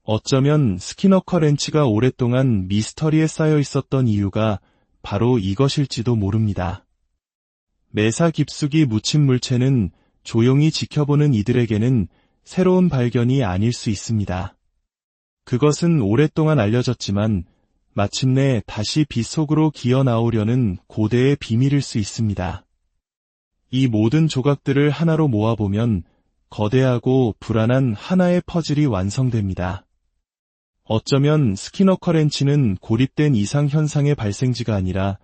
A: 어쩌면 스키너커렌치가 오랫동안 미스터리에 쌓여 있었던 이유가 바로 이것일지도 모릅니다. 매사 깊숙이 묻힌 물체는 조용히 지켜보는 이들에게는 새로운 발견이 아닐 수 있습니다. 그것은 오랫동안 알려졌지만 마침내 다시 빛 속으로 기어 나오려는 고대의 비밀일 수 있습니다. 이 모든 조각들을 하나로 모아보면 거대하고 불안한 하나의 퍼즐이 완성됩니다. 어쩌면 스키너커렌치는 고립된 이상현상의 발생지가 아니라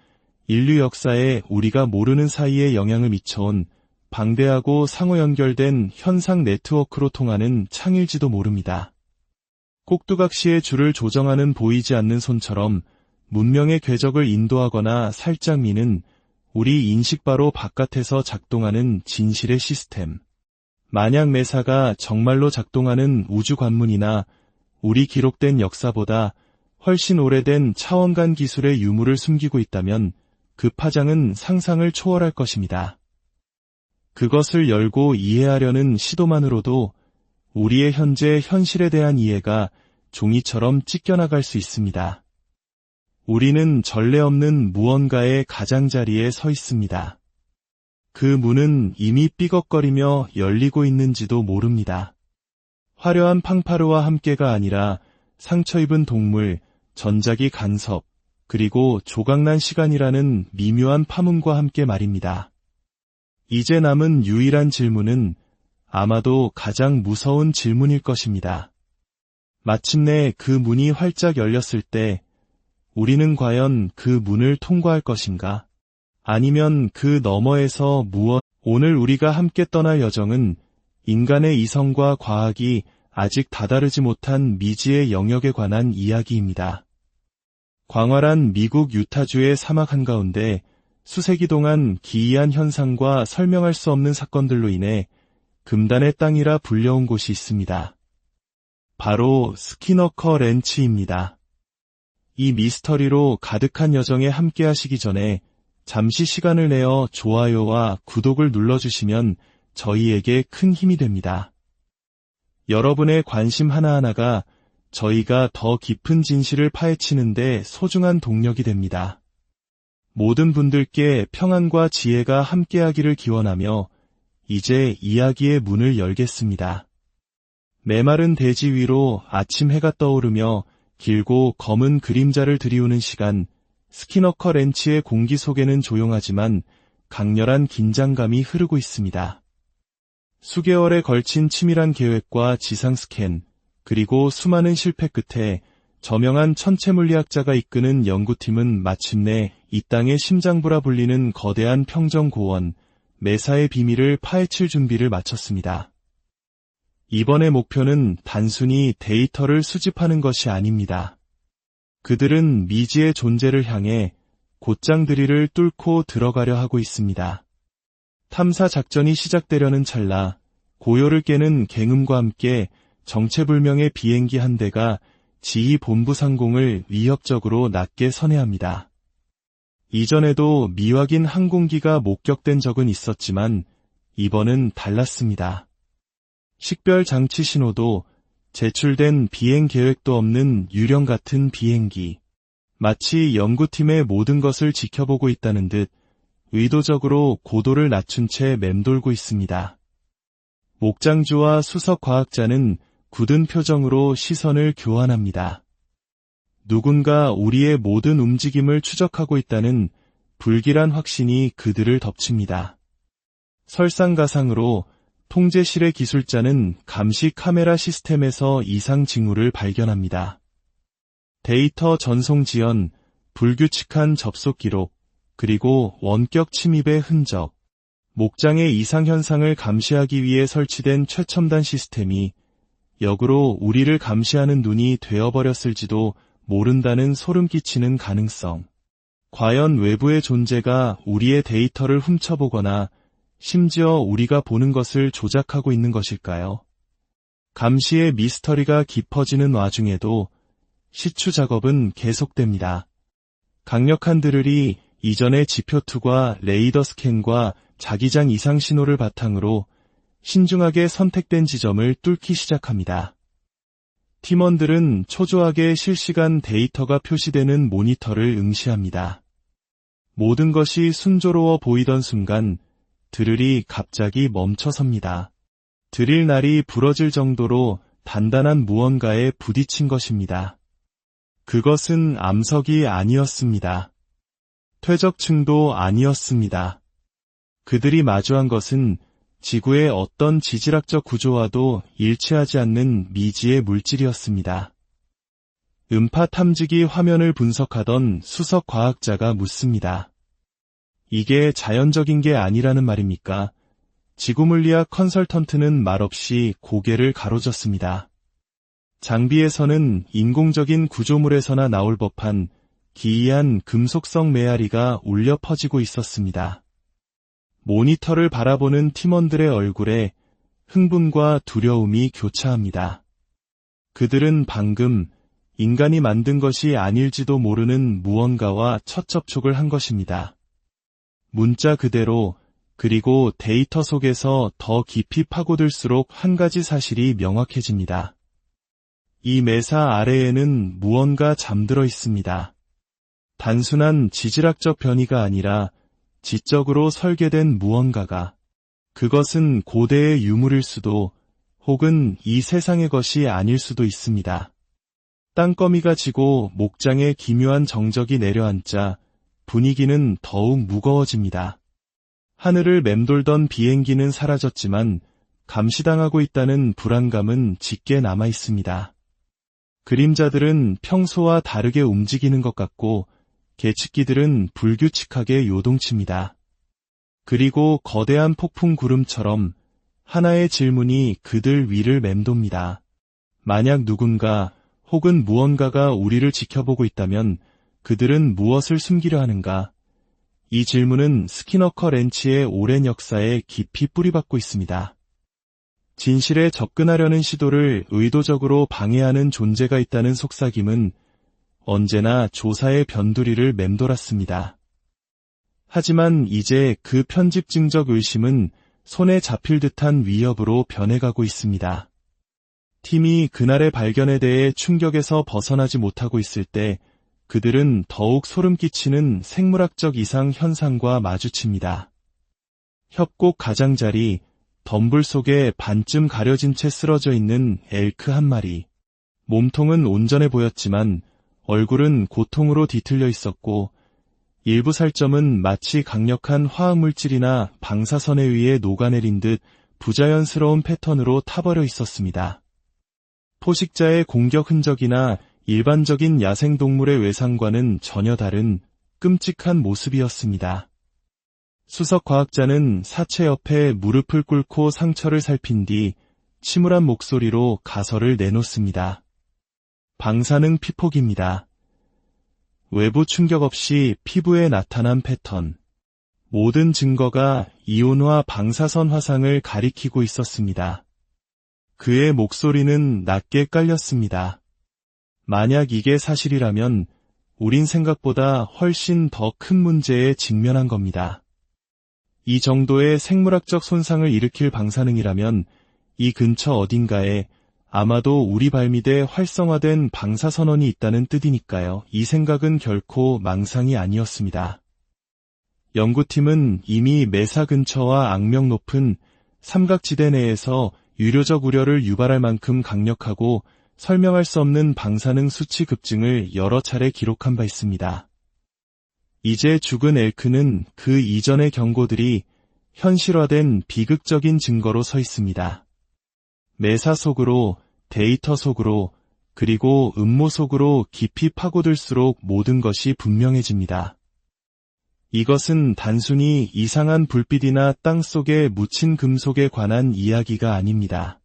A: 인류 역사에 우리가 모르는 사이에 영향을 미쳐온 방대하고 상호 연결된 현상 네트워크로 통하는 창일지도 모릅니다. 꼭두각시의 줄을 조정하는 보이지 않는 손처럼 문명의 궤적을 인도하거나 살짝 미는 우리 인식 바로 바깥에서 작동하는 진실의 시스템. 만약 매사가 정말로 작동하는 우주 관문이나 우리 기록된 역사보다 훨씬 오래된 차원간 기술의 유무를 숨기고 있다면 그 파장은 상상을 초월할 것입니다. 그것을 열고 이해하려는 시도만으로도 우리의 현재 현실에 대한 이해가 종이처럼 찢겨나갈 수 있습니다. 우리는 전례 없는 무언가의 가장자리에 서 있습니다. 그 문은 이미 삐걱거리며 열리고 있는지도 모릅니다. 화려한 팡파르와 함께가 아니라 상처 입은 동물, 전자기 간섭, 그리고 조각난 시간이라는 미묘한 파문과 함께 말입니다. 이제 남은 유일한 질문은 아마도 가장 무서운 질문일 것입니다. 마침내 그 문이 활짝 열렸을 때 우리는 과연 그 문을 통과할 것인가? 아니면 그 너머에서 오늘 우리가 함께 떠날 여정은 인간의 이성과 과학이 아직 다다르지 못한 미지의 영역에 관한 이야기입니다. 광활한 미국 유타주의 사막 한가운데 수세기 동안 기이한 현상과 설명할 수 없는 사건들로 인해 금단의 땅이라 불려온 곳이 있습니다. 바로 스키너커렌치입니다. 이 미스터리로 가득한 여정에 함께 하시기 전에 잠시 시간을 내어 좋아요와 구독을 눌러주시면 저희에게 큰 힘이 됩니다. 여러분의 관심 하나하나가 저희가 더 깊은 진실을 파헤치는데 소중한 동력이 됩니다. 모든 분들께 평안과 지혜가 함께하기를 기원하며 이제 이야기의 문을 열겠습니다. 메마른 대지 위로 아침 해가 떠오르며 길고 검은 그림자를 들이우는 시간, 스키너커렌치의 공기 속에는 조용하지만 강렬한 긴장감이 흐르고 있습니다. 수개월에 걸친 치밀한 계획과 지상 스캔, 그리고 수많은 실패 끝에 저명한 천체물리학자가 이끄는 연구팀은 마침내 이 땅의 심장부라 불리는 거대한 평정고원, 메사의 비밀을 파헤칠 준비를 마쳤습니다. 이번의 목표는 단순히 데이터를 수집하는 것이 아닙니다. 그들은 미지의 존재를 향해 곧장 드릴을 뚫고 들어가려 하고 있습니다. 탐사 작전이 시작되려는 찰나 고요를 깨는 갱음과 함께 정체불명의 비행기 한 대가 지휘본부 상공을 위협적으로 낮게 선회합니다. 이전에도 미확인 항공기가 목격된 적은 있었지만 이번은 달랐습니다. 식별 장치 신호도 제출된 비행 계획도 없는 유령 같은 비행기. 마치 연구팀의 모든 것을 지켜보고 있다는 듯 의도적으로 고도를 낮춘 채 맴돌고 있습니다. 목장주와 수석 과학자는 굳은 표정으로 시선을 교환합니다. 누군가 우리의 모든 움직임을 추적하고 있다는 불길한 확신이 그들을 덮칩니다. 설상가상으로 통제실의 기술자는 감시 카메라 시스템에서 이상 징후를 발견합니다. 데이터 전송 지연, 불규칙한 접속 기록, 그리고 원격 침입의 흔적. 목장의 이상 현상을 감시하기 위해 설치된 최첨단 시스템이 역으로 우리를 감시하는 눈이 되어버렸을지도 모른다는 소름 끼치는 가능성. 과연 외부의 존재가 우리의 데이터를 훔쳐보거나 심지어 우리가 보는 것을 조작하고 있는 것일까요? 감시의 미스터리가 깊어지는 와중에도 시추 작업은 계속됩니다. 강력한 드릴이 이전의 지표투과 레이더 스캔과 자기장 이상 신호를 바탕으로 신중하게 선택된 지점을 뚫기 시작합니다. 팀원들은 초조하게 실시간 데이터가 표시되는 모니터를 응시합니다. 모든 것이 순조로워 보이던 순간 드릴이 갑자기 멈춰섭니다. 드릴 날이 부러질 정도로 단단한 무언가에 부딪힌 것입니다. 그것은 암석이 아니었습니다. 퇴적층도 아니었습니다. 그들이 마주한 것은 지구의 어떤 지질학적 구조와도 일치하지 않는 미지의 물질이었습니다. 음파 탐지기 화면을 분석하던 수석 과학자가 묻습니다. 이게 자연적인 게 아니라는 말입니까? 지구물리학 컨설턴트는 말없이 고개를 가로젓습니다. 장비에서는 인공적인 구조물에서나 나올 법한 기이한 금속성 메아리가 울려 퍼지고 있었습니다. 모니터를 바라보는 팀원들의 얼굴에 흥분과 두려움이 교차합니다. 그들은 방금 인간이 만든 것이 아닐지도 모르는 무언가와 첫 접촉을 한 것입니다. 문자 그대로, 그리고 데이터 속에서 더 깊이 파고들수록 한 가지 사실이 명확해집니다. 이 매사 아래에는 무언가 잠들어 있습니다. 단순한 지질학적 변이가 아니라 지적으로 설계된 무언가가, 그것은 고대의 유물일 수도 혹은 이 세상의 것이 아닐 수도 있습니다. 땅거미가 지고 목장에 기묘한 정적이 내려앉자 분위기는 더욱 무거워집니다. 하늘을 맴돌던 비행기는 사라졌지만 감시당하고 있다는 불안감은 짙게 남아 있습니다. 그림자들은 평소와 다르게 움직이는 것 같고 계측기들은 불규칙하게 요동칩니다. 그리고 거대한 폭풍 구름처럼 하나의 질문이 그들 위를 맴돕니다. 만약 누군가 혹은 무언가가 우리를 지켜보고 있다면 그들은 무엇을 숨기려 하는가? 이 질문은 스키너커 렌치의 오랜 역사에 깊이 뿌리박고 있습니다. 진실에 접근하려는 시도를 의도적으로 방해하는 존재가 있다는 속삭임은 언제나 조사의 변두리를 맴돌았습니다. 하지만 이제 그 편집증적 의심은 손에 잡힐 듯한 위협으로 변해가고 있습니다. 팀이 그날의 발견에 대해 충격에서 벗어나지 못하고 있을 때 그들은 더욱 소름 끼치는 생물학적 이상 현상과 마주칩니다. 협곡 가장자리, 덤불 속에 반쯤 가려진 채 쓰러져 있는 엘크 한 마리. 몸통은 온전해 보였지만 얼굴은 고통으로 뒤틀려 있었고 일부 살점은 마치 강력한 화학물질이나 방사선에 의해 녹아내린 듯 부자연스러운 패턴으로 타버려 있었습니다. 포식자의 공격 흔적이나 일반적인 야생동물의 외상과는 전혀 다른 끔찍한 모습이었습니다. 수석 과학자는 사체 옆에 무릎을 꿇고 상처를 살핀 뒤 침울한 목소리로 가설을 내놓습니다. 방사능 피폭입니다. 외부 충격 없이 피부에 나타난 패턴. 모든 증거가 이온화 방사선 화상을 가리키고 있었습니다. 그의 목소리는 낮게 깔렸습니다. 만약 이게 사실이라면 우린 생각보다 훨씬 더 큰 문제에 직면한 겁니다. 이 정도의 생물학적 손상을 일으킬 방사능이라면 이 근처 어딘가에 아마도 우리 발밑에 활성화된 방사선원이 있다는 뜻이니까요. 이 생각은 결코 망상이 아니었습니다. 연구팀은 이미 메사 근처와 악명 높은 삼각지대 내에서 유료적 우려를 유발할 만큼 강력하고 설명할 수 없는 방사능 수치 급증을 여러 차례 기록한 바 있습니다. 이제 죽은 엘크는 그 이전의 경고들이 현실화된 비극적인 증거로 서 있습니다. 메사 속으로, 데이터 속으로, 그리고 음모 속으로 깊이 파고들수록 모든 것이 분명해집니다. 이것은 단순히 이상한 불빛이나 땅 속에 묻힌 금속에 관한 이야기가 아닙니다.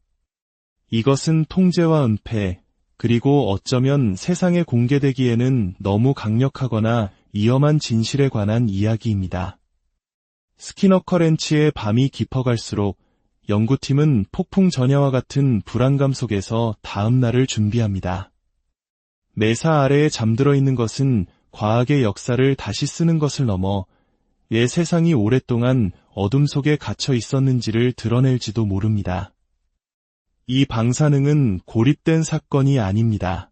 A: 이것은 통제와 은폐, 그리고 어쩌면 세상에 공개되기에는 너무 강력하거나 위험한 진실에 관한 이야기입니다. 스키너 커렌치의 밤이 깊어갈수록 연구팀은 폭풍 전야와 같은 불안감 속에서 다음 날을 준비합니다. 메사 아래에 잠들어 있는 것은 과학의 역사를 다시 쓰는 것을 넘어 왜 세상이 오랫동안 어둠 속에 갇혀 있었는지를 드러낼지도 모릅니다. 이 방사능은 고립된 사건이 아닙니다.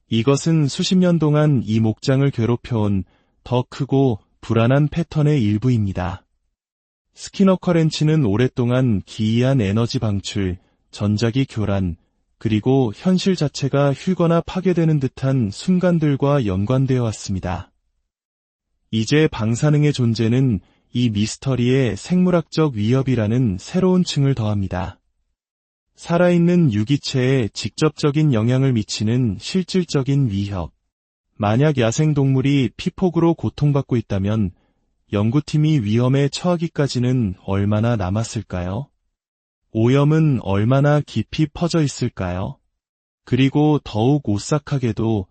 A: 이것은 수십 년 동안 이 목장을 괴롭혀온 더 크고 불안한 패턴의 일부입니다. 스키너 커렌치는 오랫동안 기이한 에너지 방출, 전자기 교란, 그리고 현실 자체가 휘거나 파괴되는 듯한 순간들과 연관되어 왔습니다. 이제 방사능의 존재는 이 미스터리에 생물학적 위협이라는 새로운 층을 더합니다. 살아있는 유기체에 직접적인 영향을 미치는 실질적인 위협. 만약 야생동물이 피폭으로 고통받고 있다면 연구팀이 위험에 처하기까지는 얼마나 남았을까요? 오염은 얼마나 깊이 퍼져 있을까요? 그리고 더욱 오싹하게도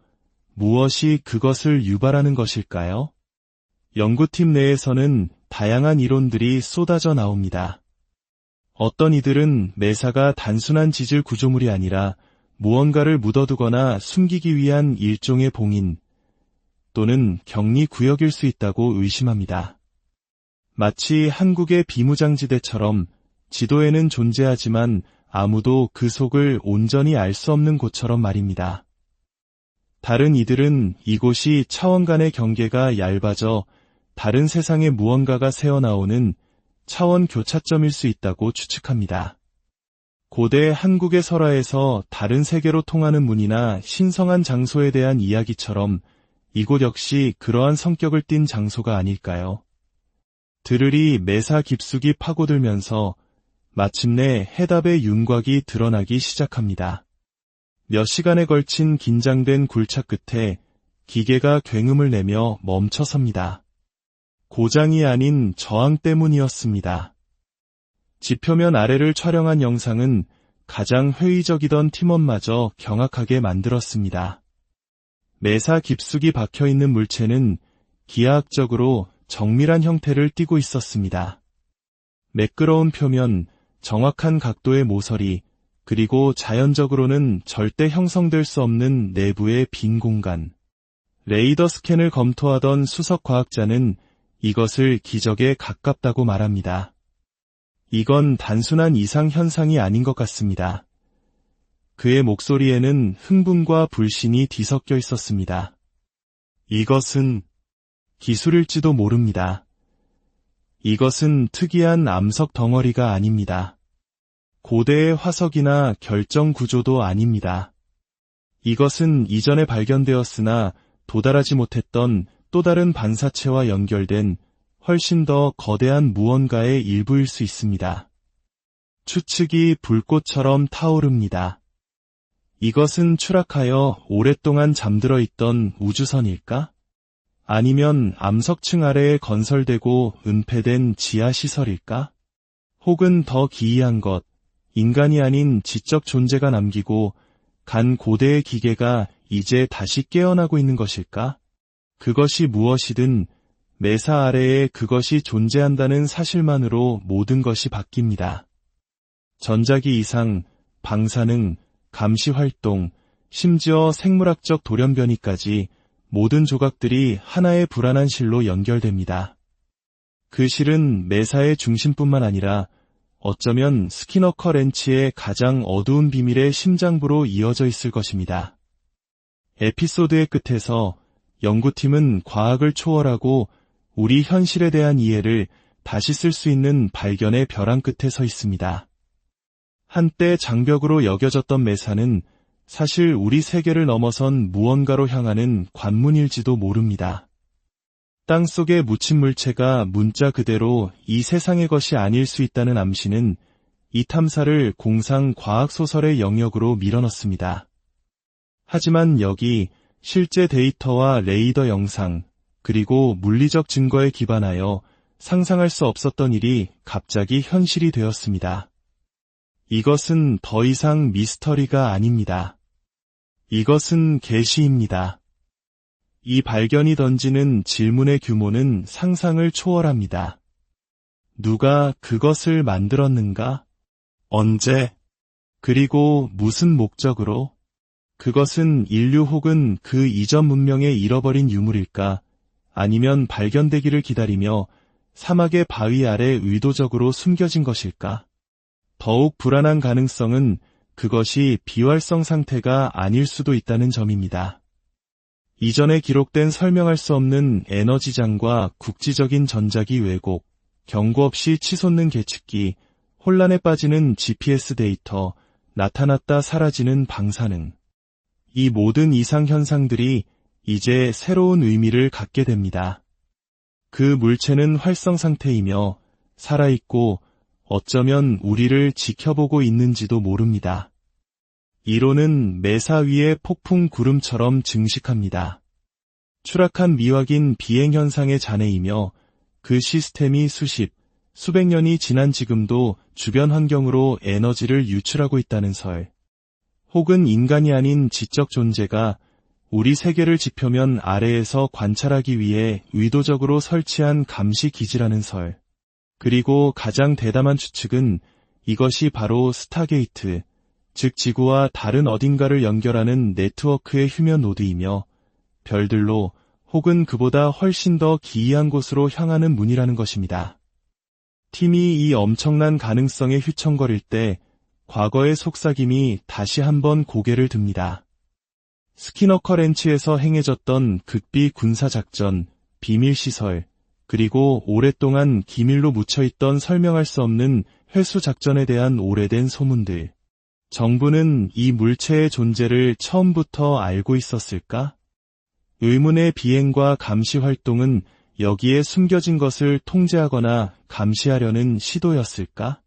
A: 무엇이 그것을 유발하는 것일까요? 연구팀 내에서는 다양한 이론들이 쏟아져 나옵니다. 어떤 이들은 메사가 단순한 지질 구조물이 아니라 무언가를 묻어두거나 숨기기 위한 일종의 봉인 또는 격리 구역일 수 있다고 의심합니다. 마치 한국의 비무장지대처럼 지도에는 존재하지만 아무도 그 속을 온전히 알 수 없는 곳처럼 말입니다. 다른 이들은 이곳이 차원 간의 경계가 얇아져 다른 세상의 무언가가 새어나오는 차원 교차점일 수 있다고 추측합니다. 고대 한국의 설화에서 다른 세계로 통하는 문이나 신성한 장소에 대한 이야기처럼 이곳 역시 그러한 성격을 띤 장소가 아닐까요? 드르리 메사 깊숙이 파고들면서 마침내 해답의 윤곽이 드러나기 시작합니다. 몇 시간에 걸친 긴장된 굴착 끝에 기계가 굉음을 내며 멈춰섭니다. 고장이 아닌 저항 때문이었습니다. 지표면 아래를 촬영한 영상은 가장 회의적이던 팀원마저 경악하게 만들었습니다. 메사 깊숙이 박혀있는 물체는 기하학적으로 정밀한 형태를 띠고 있었습니다. 매끄러운 표면, 정확한 각도의 모서리, 그리고 자연적으로는 절대 형성될 수 없는 내부의 빈 공간. 레이더 스캔을 검토하던 수석 과학자는 이것을 기적에 가깝다고 말합니다. 이건 단순한 이상 현상이 아닌 것 같습니다. 그의 목소리에는 흥분과 불신이 뒤섞여 있었습니다. 이것은 기술일지도 모릅니다. 이것은 특이한 암석 덩어리가 아닙니다. 고대의 화석이나 결정 구조도 아닙니다. 이것은 이전에 발견되었으나 도달하지 못했던 또 다른 반사체와 연결된 훨씬 더 거대한 무언가의 일부일 수 있습니다. 추측이 불꽃처럼 타오릅니다. 이것은 추락하여 오랫동안 잠들어 있던 우주선일까? 아니면 암석층 아래에 건설되고 은폐된 지하시설일까? 혹은 더 기이한 것, 인간이 아닌 지적 존재가 남기고 간 고대의 기계가 이제 다시 깨어나고 있는 것일까? 그것이 무엇이든 매사 아래에 그것이 존재한다는 사실만으로 모든 것이 바뀝니다. 전자기 이상, 방사능, 감시활동, 심지어 생물학적 돌연변이까지 모든 조각들이 하나의 불안한 실로 연결됩니다. 그 실은 매사의 중심뿐만 아니라 어쩌면 스키너커 렌치의 가장 어두운 비밀의 심장부로 이어져 있을 것입니다. 에피소드의 끝에서 연구팀은 과학을 초월하고 우리 현실에 대한 이해를 다시 쓸 수 있는 발견의 벼랑 끝에 서 있습니다. 한때 장벽으로 여겨졌던 매사는 사실 우리 세계를 넘어선 무언가로 향하는 관문일지도 모릅니다. 땅속에 묻힌 물체가 문자 그대로 이 세상의 것이 아닐 수 있다는 암시는 이 탐사를 공상 과학소설의 영역으로 밀어넣습니다. 하지만 여기 실제 데이터와 레이더 영상, 그리고 물리적 증거에 기반하여 상상할 수 없었던 일이 갑자기 현실이 되었습니다. 이것은 더 이상 미스터리가 아닙니다. 이것은 계시입니다. 이 발견이 던지는 질문의 규모는 상상을 초월합니다. 누가 그것을 만들었는가? 언제? 그리고 무슨 목적으로? 그것은 인류 혹은 그 이전 문명의 잃어버린 유물일까? 아니면 발견되기를 기다리며 사막의 바위 아래 의도적으로 숨겨진 것일까? 더욱 불안한 가능성은 그것이 비활성 상태가 아닐 수도 있다는 점입니다. 이전에 기록된 설명할 수 없는 에너지장과 국지적인 전자기 왜곡, 경고 없이 치솟는 계측기, 혼란에 빠지는 GPS 데이터, 나타났다 사라지는 방사능. 이 모든 이상 현상들이 이제 새로운 의미를 갖게 됩니다. 그 물체는 활성 상태이며 살아있고 어쩌면 우리를 지켜보고 있는지도 모릅니다. 이론은 매사 위의 폭풍 구름처럼 증식합니다. 추락한 미확인 비행 현상의 잔해이며 그 시스템이 수백 년이 지난 지금도 주변 환경으로 에너지를 유출하고 있다는 설. 혹은 인간이 아닌 지적 존재가 우리 세계를 지표면 아래에서 관찰하기 위해 의도적으로 설치한 감시 기지라는 설. 그리고 가장 대담한 추측은 이것이 바로 스타게이트, 즉 지구와 다른 어딘가를 연결하는 네트워크의 휴면 노드이며 별들로 혹은 그보다 훨씬 더 기이한 곳으로 향하는 문이라는 것입니다. 팀이 이 엄청난 가능성에 휘청거릴 때 과거의 속삭임이 다시 한번 고개를 듭니다. 스키너커 렌치에서 행해졌던 극비 군사작전, 비밀시설, 그리고 오랫동안 기밀로 묻혀있던 설명할 수 없는 회수작전에 대한 오래된 소문들. 정부는 이 물체의 존재를 처음부터 알고 있었을까? 의문의 비행과 감시 활동은 여기에 숨겨진 것을 통제하거나 감시하려는 시도였을까?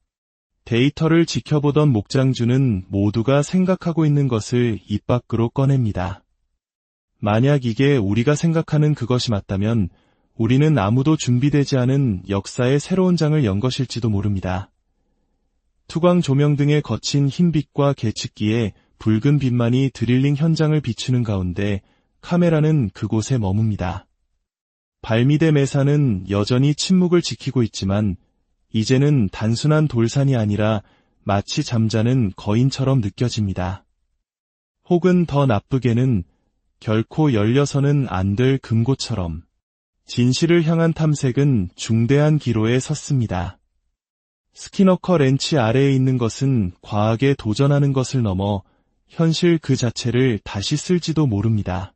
A: 데이터를 지켜보던 목장주는 모두가 생각하고 있는 것을 입 밖으로 꺼냅니다. 만약 이게 우리가 생각하는 그것이 맞다면 우리는 아무도 준비되지 않은 역사의 새로운 장을 연 것일지도 모릅니다. 투광 조명 등의 거친 흰빛과 계측기에 붉은 빛만이 드릴링 현장을 비추는 가운데 카메라는 그곳에 머뭅니다. 발미대 매사는 여전히 침묵을 지키고 있지만 이제는 단순한 돌산이 아니라 마치 잠자는 거인처럼 느껴집니다. 혹은 더 나쁘게는 결코 열려서는 안 될 금고처럼. 진실을 향한 탐색은 중대한 기로에 섰습니다. 스키너커 렌치 아래에 있는 것은 과학에 도전하는 것을 넘어 현실 그 자체를 다시 쓸지도 모릅니다.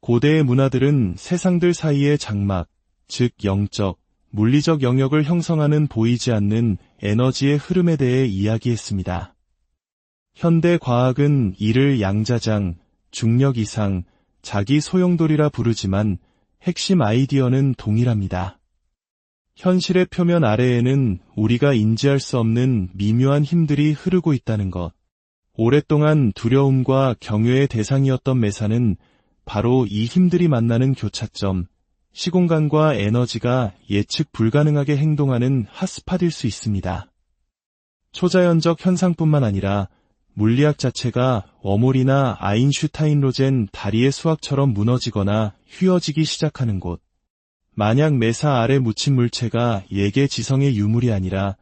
A: 고대의 문화들은 세상들 사이의 장막, 즉 영적, 물리적 영역을 형성하는 보이지 않는 에너지의 흐름에 대해 이야기했습니다. 현대 과학은 이를 양자장, 중력 이상, 자기 소용돌이라 부르지만 핵심 아이디어는 동일합니다. 현실의 표면 아래에는 우리가 인지할 수 없는 미묘한 힘들이 흐르고 있다는 것. 오랫동안 두려움과 경외의 대상이었던 매사는 바로 이 힘들이 만나는 교차점, 시공간과 에너지가 예측 불가능하게 행동하는 핫스팟일 수 있습니다. 초자연적 현상뿐만 아니라 물리학 자체가 워몰이나 아인슈타인-로젠 다리의 수학처럼 무너지거나 휘어지기 시작하는 곳. 만약 메사 아래 묻힌 물체가 예계 지성의 유물이 아니라